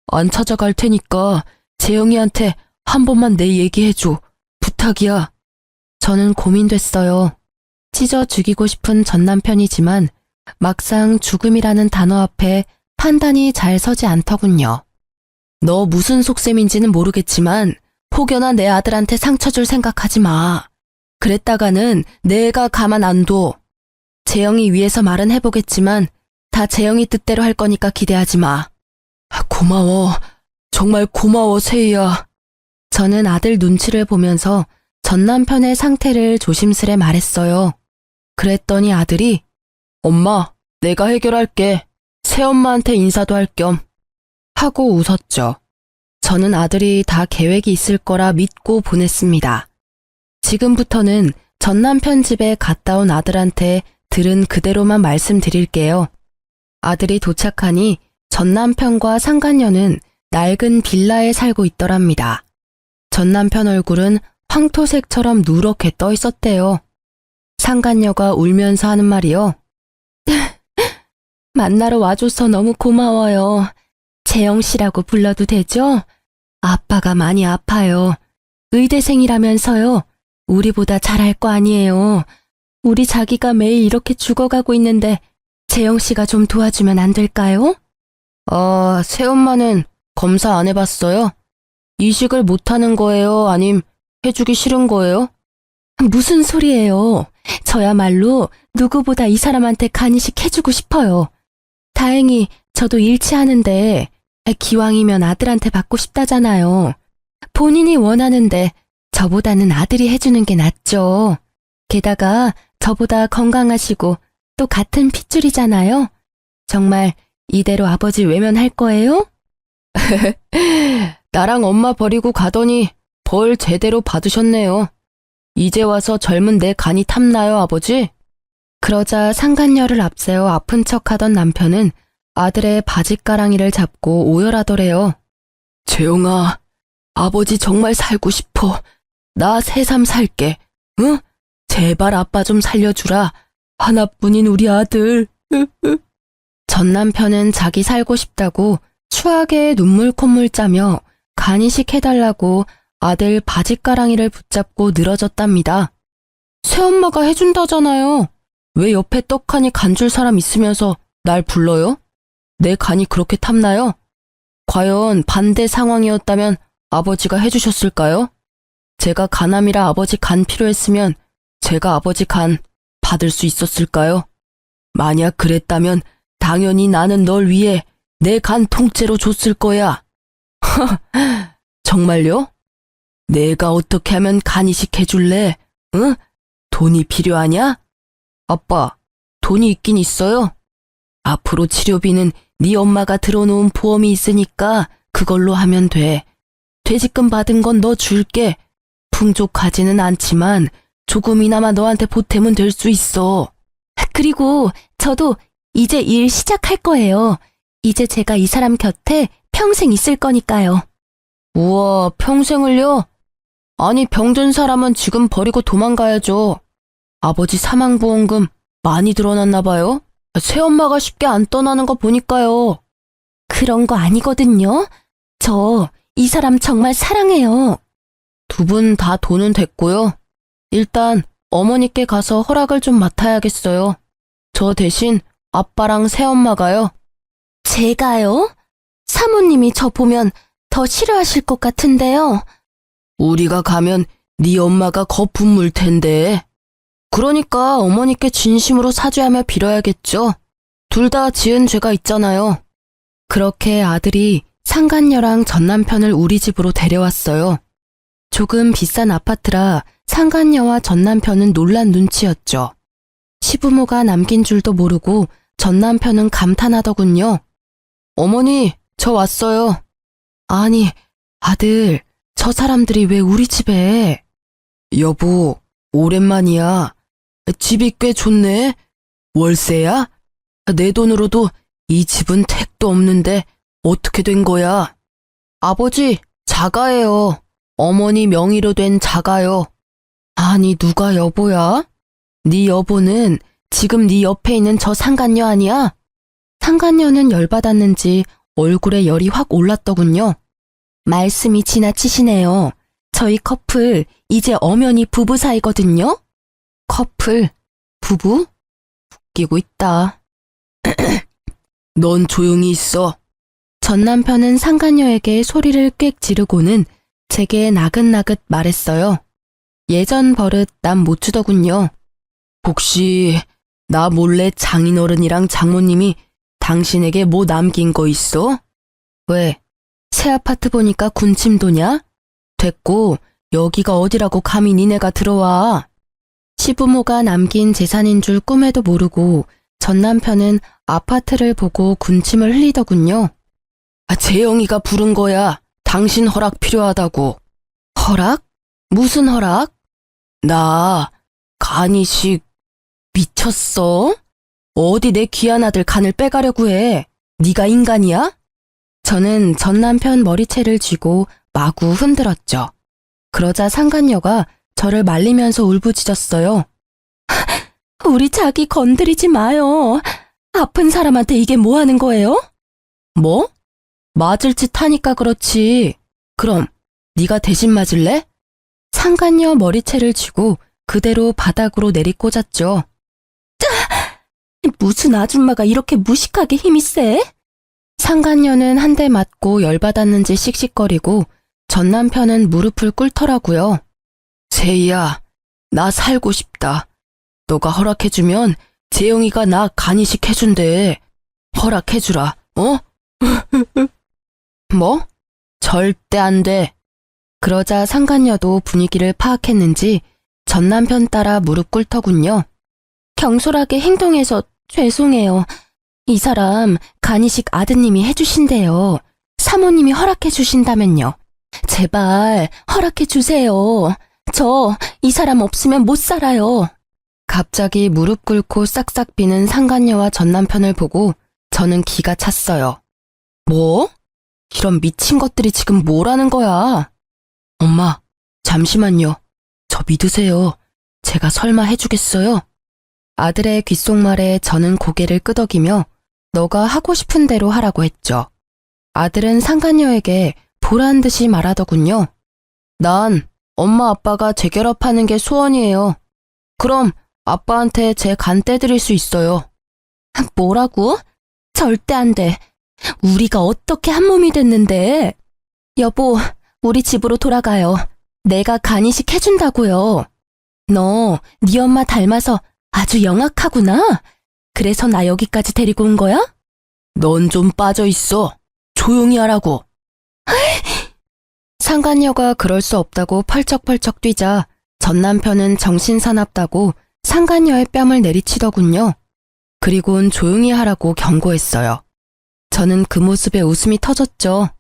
안 찾아갈 테니까 재영이한테 한 번만 내 얘기해줘. 부탁이야. 저는 고민됐어요. 찢어 죽이고 싶은 전 남편이지만 막상 죽음이라는 단어 앞에 판단이 잘 서지 않더군요. 너 무슨 속셈인지는 모르겠지만 혹여나 내 아들한테 상처 줄 생각하지 마. 그랬다가는 내가 가만 안 둬. 재영이 위해서 말은 해보겠지만 다 재영이 뜻대로 할 거니까 기대하지 마. 고마워. 정말 고마워, 세희야. 저는 아들 눈치를 보면서 전 남편의 상태를 조심스레 말했어요. 그랬더니 아들이 엄마, 내가 해결할게. 새엄마한테 인사도 할 겸. 하고 웃었죠. 저는 아들이 다 계획이 있을 거라 믿고 보냈습니다. 지금부터는 전 남편 집에 갔다 온 아들한테 들은 그대로만 말씀드릴게요. 아들이 도착하니 전 남편과 상간녀는 낡은 빌라에 살고 있더랍니다. 전 남편 얼굴은 황토색처럼 누렇게 떠 있었대요. 상간녀가 울면서 하는 말이요. 만나러 와줘서 너무 고마워요. 재영 씨라고 불러도 되죠? 아빠가 많이 아파요. 의대생이라면서요. 우리보다 잘할 거 아니에요. 우리 자기가 매일 이렇게 죽어가고 있는데 재영 씨가 좀 도와주면 안 될까요? 새엄마는 검사 안 해봤어요? 이식을 못하는 거예요? 아님 해주기 싫은 거예요? 무슨 소리예요. 저야말로 누구보다 이 사람한테 간이식 해주고 싶어요. 다행히 저도 일치하는데 기왕이면 아들한테 받고 싶다잖아요. 본인이 원하는데 저보다는 아들이 해주는 게 낫죠. 게다가 저보다 건강하시고 또 같은 핏줄이잖아요. 정말 이대로 아버지 외면할 거예요? 나랑 엄마 버리고 가더니 벌 제대로 받으셨네요. 이제 와서 젊은 내 간이 탐나요, 아버지? 그러자 상간녀를 앞세워 아픈 척하던 남편은 아들의 바짓가랑이를 잡고 오열하더래요. 재영아, 아버지 정말 살고 싶어. 나 새삼 살게. 응? 제발 아빠 좀 살려주라. 하나뿐인 우리 아들. 전 남편은 자기 살고 싶다고 추하게 눈물 콧물 짜며 간이식 해달라고 아들 바짓가랑이를 붙잡고 늘어졌답니다. 새엄마가 해준다잖아요. 왜 옆에 떡하니 간 줄 사람 있으면서 날 불러요? 내 간이 그렇게 탐나요? 과연 반대 상황이었다면 아버지가 해주셨을까요? 제가 가남이라 아버지 간 필요했으면 제가 아버지 간 받을 수 있었을까요? 만약 그랬다면 당연히 나는 널 위해 내 간 통째로 줬을 거야. 정말요? 내가 어떻게 하면 간 이식해줄래? 응? 돈이 필요하냐? 아빠, 돈이 있긴 있어요. 앞으로 치료비는 네 엄마가 들어놓은 보험이 있으니까 그걸로 하면 돼. 퇴직금 받은 건 너 줄게. 풍족하지는 않지만 조금이나마 너한테 보탬은 될 수 있어. 그리고 저도 이제 일 시작할 거예요. 이제 제가 이 사람 곁에 평생 있을 거니까요. 우와, 평생을요? 아니, 병든 사람은 지금 버리고 도망가야죠. 아버지 사망보험금 많이 들어놨나 봐요? 새엄마가 쉽게 안 떠나는 거 보니까요. 그런 거 아니거든요. 저 이 사람 정말 사랑해요. 두 분 다 돈은 됐고요. 일단 어머니께 가서 허락을 좀 맡아야겠어요. 저 대신 아빠랑 새엄마가요. 제가요? 사모님이 저 보면 더 싫어하실 것 같은데요. 우리가 가면 네 엄마가 거품 물 텐데. 그러니까 어머니께 진심으로 사죄하며 빌어야겠죠. 둘 다 지은 죄가 있잖아요. 그렇게 아들이 상간녀랑 전남편을 우리 집으로 데려왔어요. 조금 비싼 아파트라 상간녀와 전남편은 놀란 눈치였죠. 시부모가 남긴 줄도 모르고 전남편은 감탄하더군요. 어머니, 저 왔어요. 아니, 아들, 저 사람들이 왜 우리 집에? 여보, 오랜만이야. 집이 꽤 좋네. 월세야? 내 돈으로도 이 집은 택도 없는데 어떻게 된 거야? 아버지, 자가예요. 어머니 명의로 된 자가요. 아니, 누가 여보야? 네 여보는 지금 네 옆에 있는 저 상간녀 아니야? 상간녀는 열받았는지 얼굴에 열이 확 올랐더군요. 말씀이 지나치시네요. 저희 커플 이제 엄연히 부부 사이거든요. 커플? 부부? 웃기고 있다. 넌 조용히 있어. 전 남편은 상간녀에게 소리를 꽥 지르고는 제게 나긋나긋 말했어요. 예전 버릇 남 못 주더군요. 혹시 나 몰래 장인어른이랑 장모님이 당신에게 뭐 남긴 거 있어? 왜? 새 아파트 보니까 군침도냐? 됐고 여기가 어디라고 감히 니네가 들어와. 시부모가 남긴 재산인 줄 꿈에도 모르고 전 남편은 아파트를 보고 군침을 흘리더군요. 재영이가 부른 거야. 당신 허락 필요하다고. 허락? 무슨 허락? 나 간이식 미쳤어? 어디 내 귀한 아들 간을 빼가려고 해. 네가 인간이야? 저는 전 남편 머리채를 쥐고 마구 흔들었죠. 그러자 상간녀가 저를 말리면서 울부짖었어요. 우리 자기 건드리지 마요. 아픈 사람한테 이게 뭐 하는 거예요? 뭐? 맞을 짓 하니까 그렇지. 그럼 네가 대신 맞을래? 상간녀 머리채를 쥐고 그대로 바닥으로 내리꽂았죠. 무슨 아줌마가 이렇게 무식하게 힘이 세? 상간녀는 한 대 맞고 열받았는지 씩씩거리고 전 남편은 무릎을 꿇더라고요. 세희야, 나 살고 싶다. 너가 허락해주면 재영이가 나 간이식 해준대. 허락해주라, 어? 뭐? 절대 안 돼. 그러자 상간녀도 분위기를 파악했는지 전 남편 따라 무릎 꿇더군요. 경솔하게 행동해서 죄송해요. 이 사람 간이식 아드님이 해주신대요. 사모님이 허락해 주신다면요. 제발 허락해 주세요. 저 이 사람 없으면 못 살아요. 갑자기 무릎 꿇고 싹싹 비는 상간녀와 전 남편을 보고 저는 기가 찼어요. 뭐? 이런 미친 것들이 지금 뭐라는 거야? 엄마, 잠시만요. 저 믿으세요. 제가 설마 해주겠어요? 아들의 귓속말에 저는 고개를 끄덕이며 너가 하고 싶은 대로 하라고 했죠. 아들은 상간녀에게 보란 듯이 말하더군요. 난 엄마 아빠가 재결합하는 게 소원이에요. 그럼 아빠한테 제 간 떼드릴 수 있어요. 뭐라고? 절대 안 돼. 우리가 어떻게 한 몸이 됐는데. 여보, 우리 집으로 돌아가요. 내가 간이식 해준다고요. 너, 네 엄마 닮아서 아주 영악하구나. 그래서 나 여기까지 데리고 온 거야? 넌 좀 빠져 있어. 조용히 하라고. 상간녀가 그럴 수 없다고 펄쩍펄쩍 뛰자 전 남편은 정신사납다고 상간녀의 뺨을 내리치더군요. 그리고는 조용히 하라고 경고했어요. 저는 그 모습에 웃음이 터졌죠.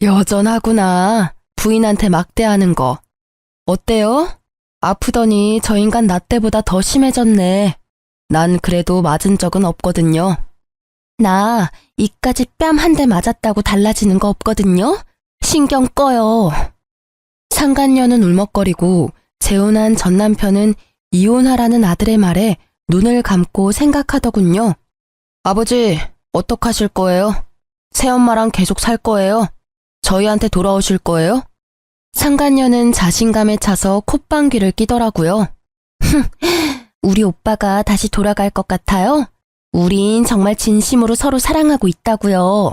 여전하구나. 부인한테 막대하는 거. 어때요? 아프더니 저 인간 나 때보다 더 심해졌네. 난 그래도 맞은 적은 없거든요. 나 이까지 뺨 한 대 맞았다고 달라지는 거 없거든요? 신경 꺼요. 상간녀는 울먹거리고 재혼한 전 남편은 이혼하라는 아들의 말에 눈을 감고 생각하더군요. 아버지, 어떡하실 거예요? 새엄마랑 계속 살 거예요? 저희한테 돌아오실 거예요? 상간녀는 자신감에 차서 콧방귀를 끼더라고요. 우리 오빠가 다시 돌아갈 것 같아요? 우린 정말 진심으로 서로 사랑하고 있다고요.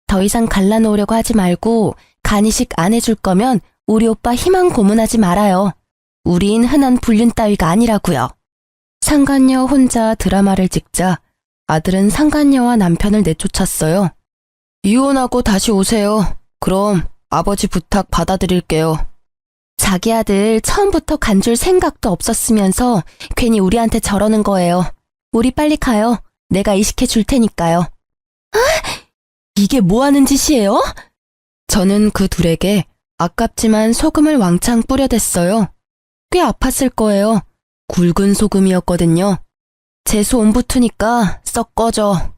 더 이상 갈라놓으려고 하지 말고 간이식 안 해줄 거면 우리 오빠 희망 고문하지 말아요. 우린 흔한 불륜 따위가 아니라고요. 상간녀 혼자 드라마를 찍자 아들은 상간녀와 남편을 내쫓았어요. 이혼하고 다시 오세요. 그럼 아버지 부탁 받아드릴게요. 자기 아들 처음부터 간줄 생각도 없었으면서 괜히 우리한테 저러는 거예요. 우리 빨리 가요. 내가 이식해 줄 테니까요. 아, 이게 뭐 하는 짓이에요? 저는 그 둘에게 아깝지만 소금을 왕창 뿌려댔어요. 꽤 아팠을 거예요. 굵은 소금이었거든요. 재수 온 붙으니까 썩 꺼져.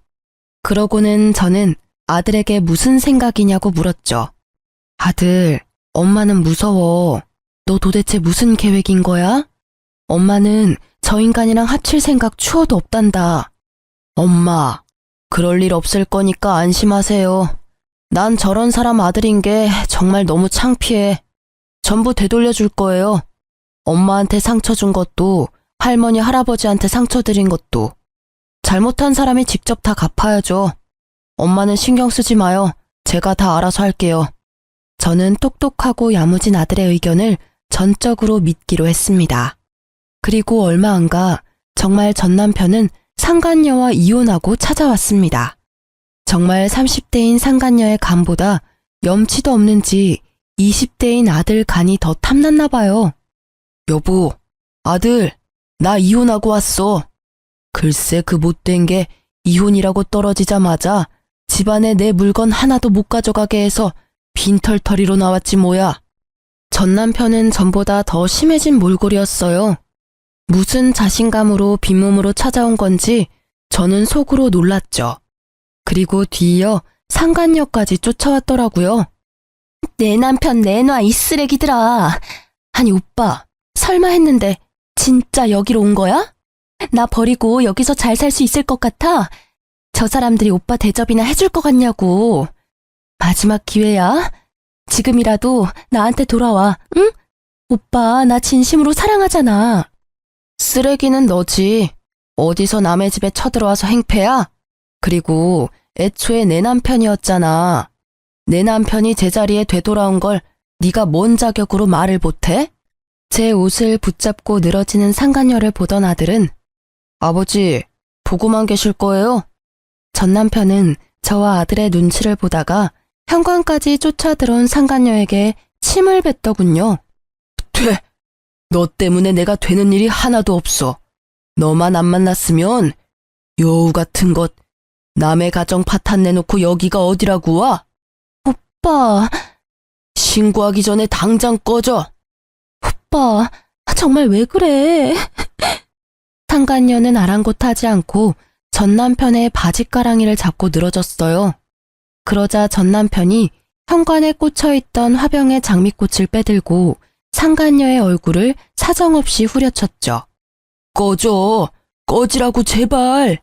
그러고는 저는 아들에게 무슨 생각이냐고 물었죠. 아들, 엄마는 무서워. 너 도대체 무슨 계획인 거야? 엄마는 저 인간이랑 합칠 생각 추워도 없단다. 엄마, 그럴 일 없을 거니까 안심하세요. 난 저런 사람 아들인 게 정말 너무 창피해. 전부 되돌려줄 거예요. 엄마한테 상처 준 것도 할머니, 할아버지한테 상처 드린 것도 잘못한 사람이 직접 다 갚아야죠. 엄마는 신경 쓰지 마요. 제가 다 알아서 할게요. 저는 똑똑하고 야무진 아들의 의견을 전적으로 믿기로 했습니다. 그리고 얼마 안 가 정말 전 남편은 상간녀와 이혼하고 찾아왔습니다. 정말 30대인 상간녀의 간보다 염치도 없는지 20대인 아들 간이 더 탐났나 봐요. 여보, 아들, 나 이혼하고 왔어. 글쎄 그 못된 게 이혼이라고 떨어지자마자 집안에 내 물건 하나도 못 가져가게 해서 빈털터리로 나왔지 뭐야. 전 남편은 전보다 더 심해진 몰골이었어요. 무슨 자신감으로 빈몸으로 찾아온 건지 저는 속으로 놀랐죠. 그리고 뒤이어 상간녀까지 쫓아왔더라고요. 내 남편 내놔 이 쓰레기들아. 아니 오빠, 설마 했는데 진짜 여기로 온 거야? 나 버리고 여기서 잘 살 수 있을 것 같아? 저 사람들이 오빠 대접이나 해줄 것 같냐고. 마지막 기회야. 지금이라도 나한테 돌아와, 응? 오빠 나 진심으로 사랑하잖아. 쓰레기는 너지. 어디서 남의 집에 쳐들어와서 행패야? 그리고 애초에 내 남편이었잖아. 내 남편이 제자리에 되돌아온 걸 네가 뭔 자격으로 말을 못해? 제 옷을 붙잡고 늘어지는 상간녀를 보던 아들은 아버지, 보고만 계실 거예요? 전 남편은 저와 아들의 눈치를 보다가 현관까지 쫓아들어온 상간녀에게 침을 뱉더군요. 돼! 너 때문에 내가 되는 일이 하나도 없어. 너만 안 만났으면 여우 같은 것 남의 가정 파탄 내놓고 여기가 어디라고 와? 오빠. 신고하기 전에 당장 꺼져. 오빠, 정말 왜 그래? 상간녀는 아랑곳하지 않고 전 남편의 바지가랑이를 잡고 늘어졌어요. 그러자 전 남편이 현관에 꽂혀있던 화병의 장미꽃을 빼들고 상간녀의 얼굴을 사정없이 후려쳤죠. 꺼져! 꺼지라고 제발!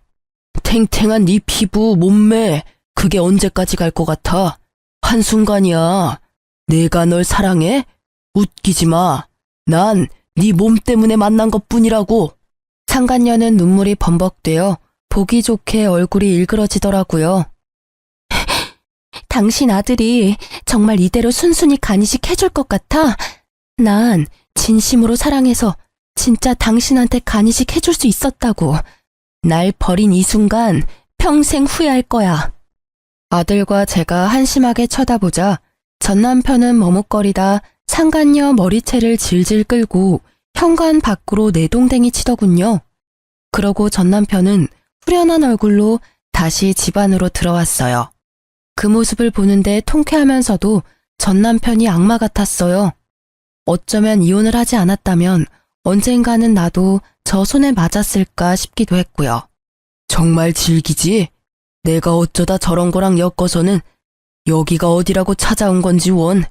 탱탱한 네 피부, 몸매, 그게 언제까지 갈 것 같아? 한순간이야. 내가 널 사랑해? 웃기지 마. 난 네 몸 때문에 만난 것뿐이라고. 상간녀는 눈물이 범벅되어 보기 좋게 얼굴이 일그러지더라고요. 당신 아들이 정말 이대로 순순히 간이식 해줄 것 같아? 난 진심으로 사랑해서 진짜 당신한테 간이식 해줄 수 있었다고. 날 버린 이 순간 평생 후회할 거야. 아들과 제가 한심하게 쳐다보자 전 남편은 머뭇거리다 상간녀 머리채를 질질 끌고 현관 밖으로 내동댕이 치더군요. 그러고 전 남편은 후련한 얼굴로 다시 집 안으로 들어왔어요. 그 모습을 보는데 통쾌하면서도 전 남편이 악마 같았어요. 어쩌면 이혼을 하지 않았다면 언젠가는 나도 저 손에 맞았을까 싶기도 했고요. 정말 질기지? 내가 어쩌다 저런 거랑 엮어서는 여기가 어디라고 찾아온 건지 원.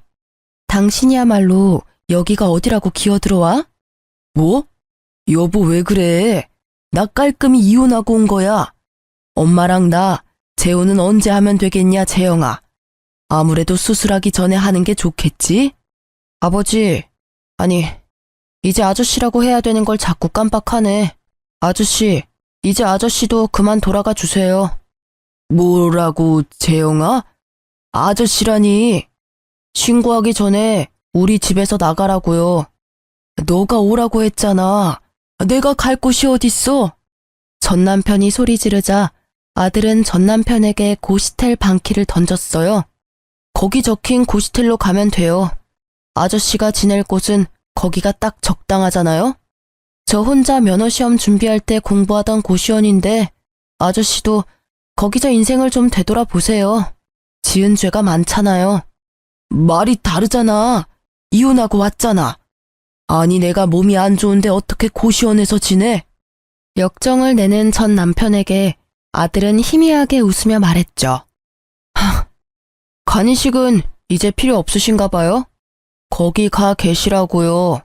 당신이야말로 여기가 어디라고 기어들어와? 뭐? 여보 왜 그래? 나 깔끔히 이혼하고 온 거야. 엄마랑 나 재혼은 언제 하면 되겠냐, 재영아. 아무래도 수술하기 전에 하는 게 좋겠지? 아버지, 아니, 이제 아저씨라고 해야 되는 걸 자꾸 깜빡하네. 아저씨, 이제 아저씨도 그만 돌아가 주세요. 뭐라고, 재영아? 아저씨라니. 신고하기 전에 우리 집에서 나가라고요. 너가 오라고 했잖아. 내가 갈 곳이 어딨어? 전 남편이 소리 지르자 아들은 전 남편에게 고시텔 방키를 던졌어요. 거기 적힌 고시텔로 가면 돼요. 아저씨가 지낼 곳은 거기가 딱 적당하잖아요? 저 혼자 면허시험 준비할 때 공부하던 고시원인데 아저씨도 거기서 인생을 좀 되돌아보세요. 지은 죄가 많잖아요. 말이 다르잖아. 이혼하고 왔잖아. 아니 내가 몸이 안 좋은데 어떻게 고시원에서 지내? 역정을 내는 전 남편에게 아들은 희미하게 웃으며 말했죠. 간이식은 이제 필요 없으신가 봐요? 거기 가 계시라고요.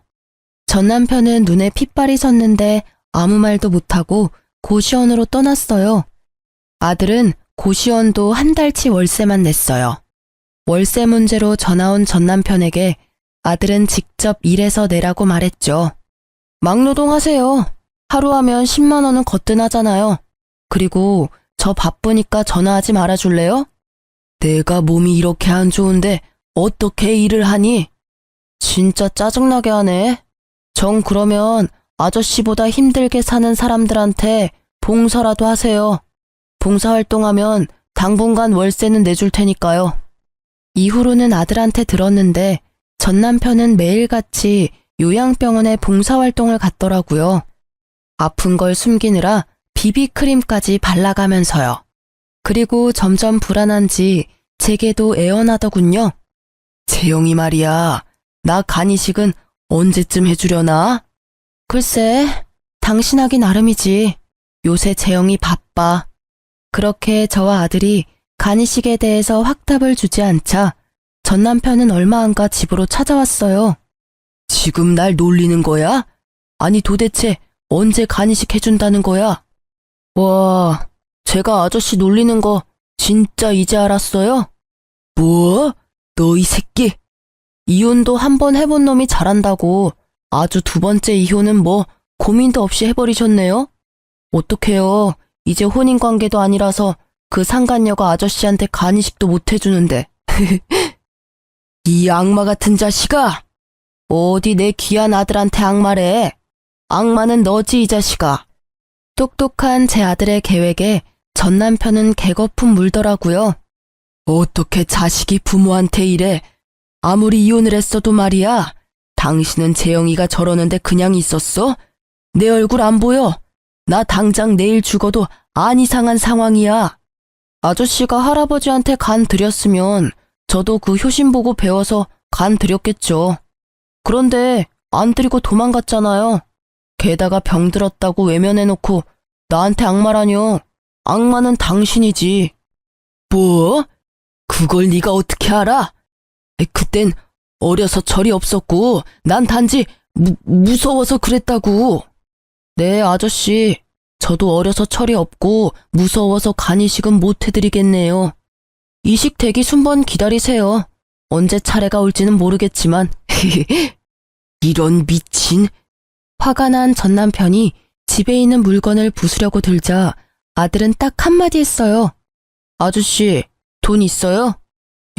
전 남편은 눈에 핏발이 섰는데 아무 말도 못하고 고시원으로 떠났어요. 아들은 고시원도 한 달치 월세만 냈어요. 월세 문제로 전화 온 전 남편에게 아들은 직접 일해서 내라고 말했죠. 막노동 하세요. 하루 하면 10만 원은 거뜬하잖아요. 그리고 저 바쁘니까 전화하지 말아줄래요? 내가 몸이 이렇게 안 좋은데 어떻게 일을 하니? 진짜 짜증나게 하네. 정 그러면 아저씨보다 힘들게 사는 사람들한테 봉사라도 하세요. 봉사활동하면 당분간 월세는 내줄 테니까요. 이후로는 아들한테 들었는데 전 남편은 매일같이 요양병원에 봉사활동을 갔더라고요. 아픈 걸 숨기느라 비비크림까지 발라가면서요. 그리고 점점 불안한지 제게도 애원하더군요. 재영이 말이야, 나 간이식은 언제쯤 해주려나? 글쎄, 당신하기 나름이지. 요새 재영이 바빠. 그렇게 저와 아들이 간이식에 대해서 확답을 주지 않자 전 남편은 얼마 안 가 집으로 찾아왔어요. 지금 날 놀리는 거야? 아니 도대체 언제 간이식 해준다는 거야? 와, 제가 아저씨 놀리는 거 진짜 이제 알았어요? 뭐? 너 이 새끼. 이혼도 한 번 해본 놈이 잘한다고 아주 두 번째 이혼은 뭐 고민도 없이 해버리셨네요? 어떡해요. 이제 혼인관계도 아니라서 그 상간녀가 아저씨한테 간이식도 못 해주는데. 이 악마 같은 자식아! 어디 내 귀한 아들한테 악마래. 악마는 너지 이 자식아. 똑똑한 제 아들의 계획에 전 남편은 개거품 물더라고요. 어떻게 자식이 부모한테 이래. 아무리 이혼을 했어도 말이야. 당신은 재영이가 저러는데 그냥 있었어? 내 얼굴 안 보여? 나 당장 내일 죽어도 안 이상한 상황이야. 아저씨가 할아버지한테 간 드렸으면 저도 그 효심 보고 배워서 간 드렸겠죠. 그런데 안 드리고 도망갔잖아요. 게다가 병들었다고 외면해놓고 나한테 악마라뇨. 악마는 당신이지. 뭐? 그걸 네가 어떻게 알아? 그땐 어려서 철이 없었고 난 단지 무서워서 그랬다고. 네, 아저씨. 저도 어려서 철이 없고 무서워서 간이식은 못 해드리겠네요. 이식 대기 순번 기다리세요. 언제 차례가 올지는 모르겠지만. 이런 미친. 화가 난 전 남편이 집에 있는 물건을 부수려고 들자 아들은 딱 한마디 했어요. 아저씨, 돈 있어요?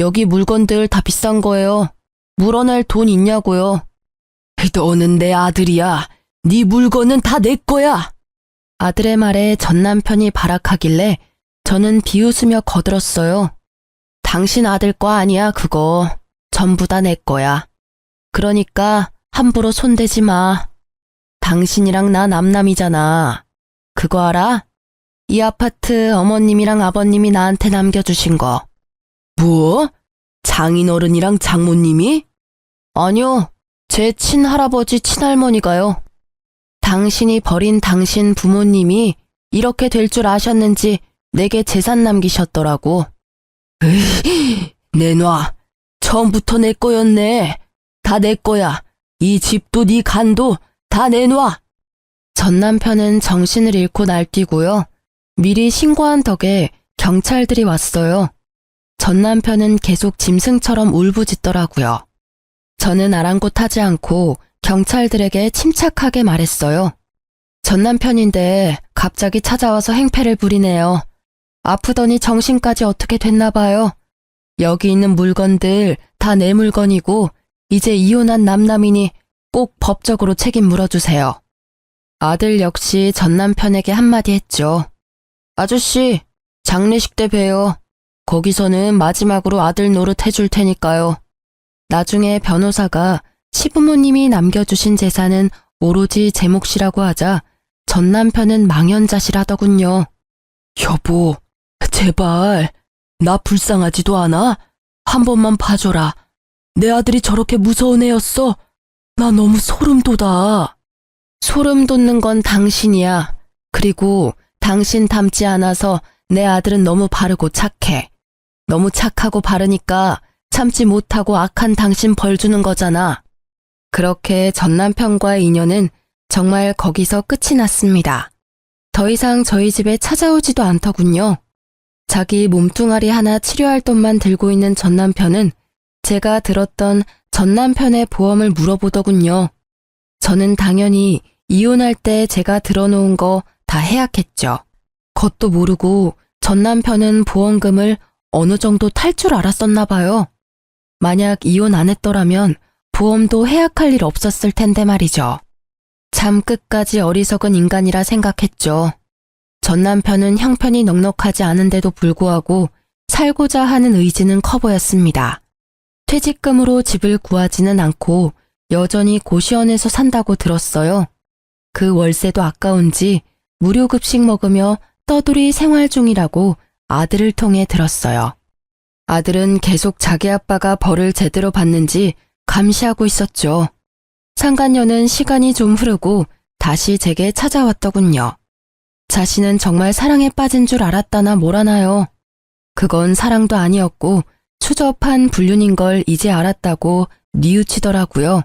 여기 물건들 다 비싼 거예요. 물어낼 돈 있냐고요. 너는 내 아들이야. 네 물건은 다 내 거야. 아들의 말에 전 남편이 발악하길래 저는 비웃으며 거들었어요. 당신 아들 거 아니야, 그거. 전부 다 내 거야. 그러니까 함부로 손대지 마. 당신이랑 나 남남이잖아. 그거 알아? 이 아파트 어머님이랑 아버님이 나한테 남겨주신 거. 뭐? 장인어른이랑 장모님이? 아니요. 제 친할아버지 친할머니가요. 당신이 버린 당신 부모님이 이렇게 될 줄 아셨는지 내게 재산 남기셨더라고. 에이, 내놔. 처음부터 내 거였네. 다 내 거야. 이 집도 네 간도 다 내놔. 전 남편은 정신을 잃고 날뛰고요. 미리 신고한 덕에 경찰들이 왔어요. 전 남편은 계속 짐승처럼 울부짖더라고요. 저는 아랑곳하지 않고 경찰들에게 침착하게 말했어요. 전 남편인데 갑자기 찾아와서 행패를 부리네요. 아프더니 정신까지 어떻게 됐나 봐요. 여기 있는 물건들 다 내 물건이고 이제 이혼한 남남이니 꼭 법적으로 책임 물어주세요. 아들 역시 전 남편에게 한마디 했죠. 아저씨, 장례식 때 봬요. 거기서는 마지막으로 아들 노릇 해줄 테니까요. 나중에 변호사가 시부모님이 남겨주신 재산은 오로지 제 몫이라고 하자 전 남편은 망연자실하더군요. 여보, 제발 나 불쌍하지도 않아? 한 번만 봐줘라. 내 아들이 저렇게 무서운 애였어. 나 너무 소름 돋아. 소름 돋는 건 당신이야. 그리고 당신 닮지 않아서 내 아들은 너무 바르고 착해. 너무 착하고 바르니까 참지 못하고 악한 당신 벌 주는 거잖아. 그렇게 전 남편과의 인연은 정말 거기서 끝이 났습니다. 더 이상 저희 집에 찾아오지도 않더군요. 자기 몸뚱아리 하나 치료할 돈만 들고 있는 전 남편은 제가 들었던 전 남편의 보험을 물어보더군요. 저는 당연히 이혼할 때 제가 들어놓은 거 다 해약했죠. 그것도 모르고 전 남편은 보험금을 어느 정도 탈 줄 알았었나 봐요. 만약 이혼 안 했더라면 보험도 해약할 일 없었을 텐데 말이죠. 참 끝까지 어리석은 인간이라 생각했죠. 전 남편은 형편이 넉넉하지 않은데도 불구하고 살고자 하는 의지는 커 보였습니다. 퇴직금으로 집을 구하지는 않고 여전히 고시원에서 산다고 들었어요. 그 월세도 아까운지 무료급식 먹으며 떠돌이 생활 중이라고 아들을 통해 들었어요. 아들은 계속 자기 아빠가 벌을 제대로 받는지 감시하고 있었죠. 상간녀는 시간이 좀 흐르고 다시 제게 찾아왔더군요. 자신은 정말 사랑에 빠진 줄 알았다나 뭐라나요. 그건 사랑도 아니었고 추접한 불륜인 걸 이제 알았다고 뉘우치더라고요.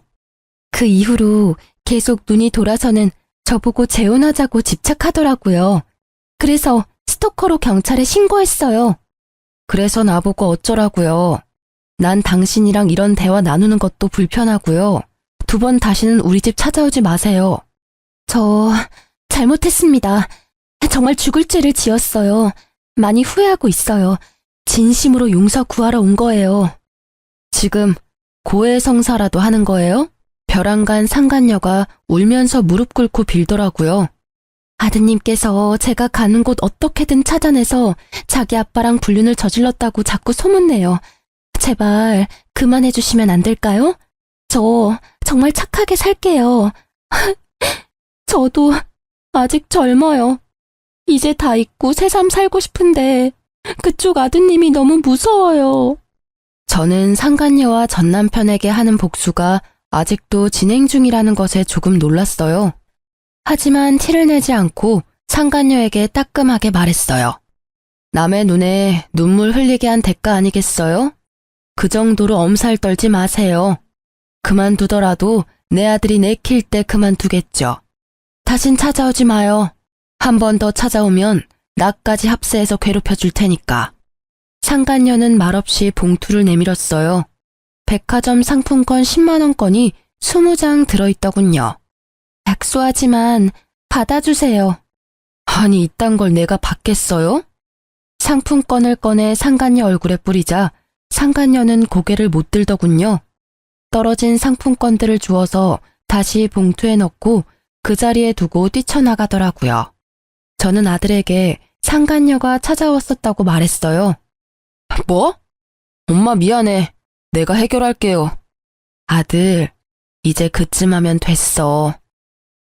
그 이후로 계속 눈이 돌아서는 저보고 재혼하자고 집착하더라고요. 그래서 스토커로 경찰에 신고했어요. 그래서 나보고 어쩌라고요. 난 당신이랑 이런 대화 나누는 것도 불편하고요. 2번 다시는 우리 집 찾아오지 마세요. 저 잘못했습니다. 정말 죽을 죄를 지었어요. 많이 후회하고 있어요. 진심으로 용서 구하러 온 거예요. 지금 고해성사라도 하는 거예요? 벼랑간 상간녀가 울면서 무릎 꿇고 빌더라고요. 아드님께서 제가 가는 곳 어떻게든 찾아내서 자기 아빠랑 불륜을 저질렀다고 자꾸 소문내요. 제발 그만해 주시면 안 될까요? 저 정말 착하게 살게요. 저도 아직 젊어요. 이제 다 잊고 새삼 살고 싶은데 그쪽 아드님이 너무 무서워요. 저는 상간녀와 전 남편에게 하는 복수가 아직도 진행 중이라는 것에 조금 놀랐어요. 하지만 티를 내지 않고 상간녀에게 따끔하게 말했어요. 남의 눈에 눈물 흘리게 한 대가 아니겠어요? 그 정도로 엄살 떨지 마세요. 그만두더라도 내 아들이 내킬 때 그만두겠죠. 다신 찾아오지 마요. 한 번 더 찾아오면 나까지 합세해서 괴롭혀 줄 테니까. 상간녀는 말없이 봉투를 내밀었어요. 백화점 상품권 10만원권이 20장 들어있더군요. 약소하지만 받아주세요. 아니 이딴 걸 내가 받겠어요? 상품권을 꺼내 상간녀 얼굴에 뿌리자 상간녀는 고개를 못 들더군요. 떨어진 상품권들을 주워서 다시 봉투에 넣고 그 자리에 두고 뛰쳐나가더라고요. 저는 아들에게 상간녀가 찾아왔었다고 말했어요. 뭐? 엄마 미안해. 내가 해결할게요. 아들, 이제 그쯤 하면 됐어.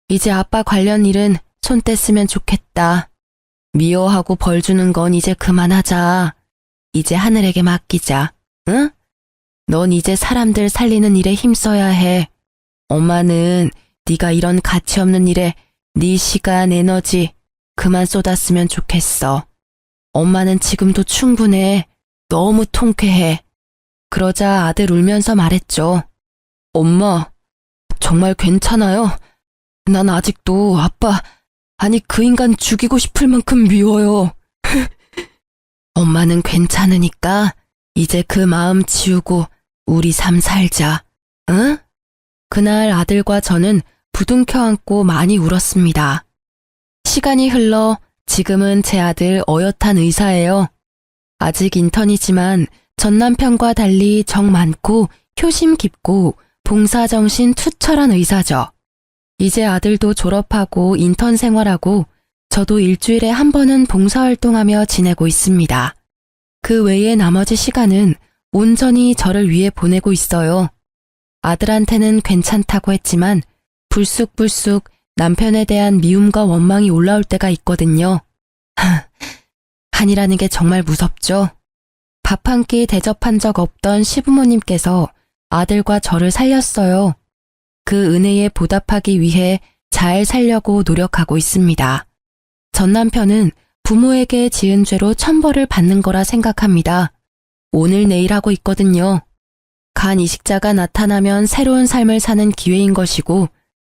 이제 아빠 관련 일은 손 뗐으면 좋겠다. 미워하고 벌 주는 건 이제 그만하자. 이제 하늘에게 맡기자. 응? 넌 이제 사람들 살리는 일에 힘써야 해. 엄마는 네가 이런 가치 없는 일에 네 시간, 에너지 그만 쏟았으면 좋겠어. 엄마는 지금도 충분해. 너무 통쾌해. 그러자 아들 울면서 말했죠. 엄마, 정말 괜찮아요? 난 아직도 아빠, 아니 그 인간 죽이고 싶을 만큼 미워요. 엄마는 괜찮으니까 이제 그 마음 지우고 우리 삶 살자. 응? 그날 아들과 저는 부둥켜 안고 많이 울었습니다. 시간이 흘러 지금은 제 아들 어엿한 의사예요. 아직 인턴이지만 전 남편과 달리 정 많고 효심 깊고 봉사정신 투철한 의사죠. 이제 아들도 졸업하고 인턴 생활하고 저도 일주일에 한 번은 봉사활동하며 지내고 있습니다. 그 외의 나머지 시간은 온전히 저를 위해 보내고 있어요. 아들한테는 괜찮다고 했지만 불쑥불쑥 남편에 대한 미움과 원망이 올라올 때가 있거든요. 한이라는 게 정말 무섭죠. 밥 한 끼 대접한 적 없던 시부모님께서 아들과 저를 살렸어요. 그 은혜에 보답하기 위해 잘 살려고 노력하고 있습니다. 전 남편은 부모에게 지은 죄로 천벌을 받는 거라 생각합니다. 오늘 내일 하고 있거든요. 간 이식자가 나타나면 새로운 삶을 사는 기회인 것이고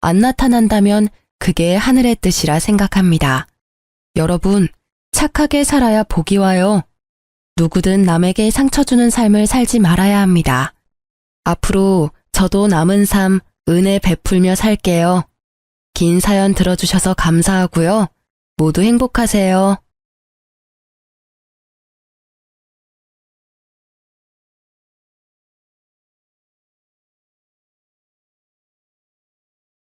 안 나타난다면 그게 하늘의 뜻이라 생각합니다. 여러분, 착하게 살아야 복이 와요. 누구든 남에게 상처 주는 삶을 살지 말아야 합니다. 앞으로 저도 남은 삶 은혜 베풀며 살게요. 긴 사연 들어주셔서 감사하고요. 모두 행복하세요.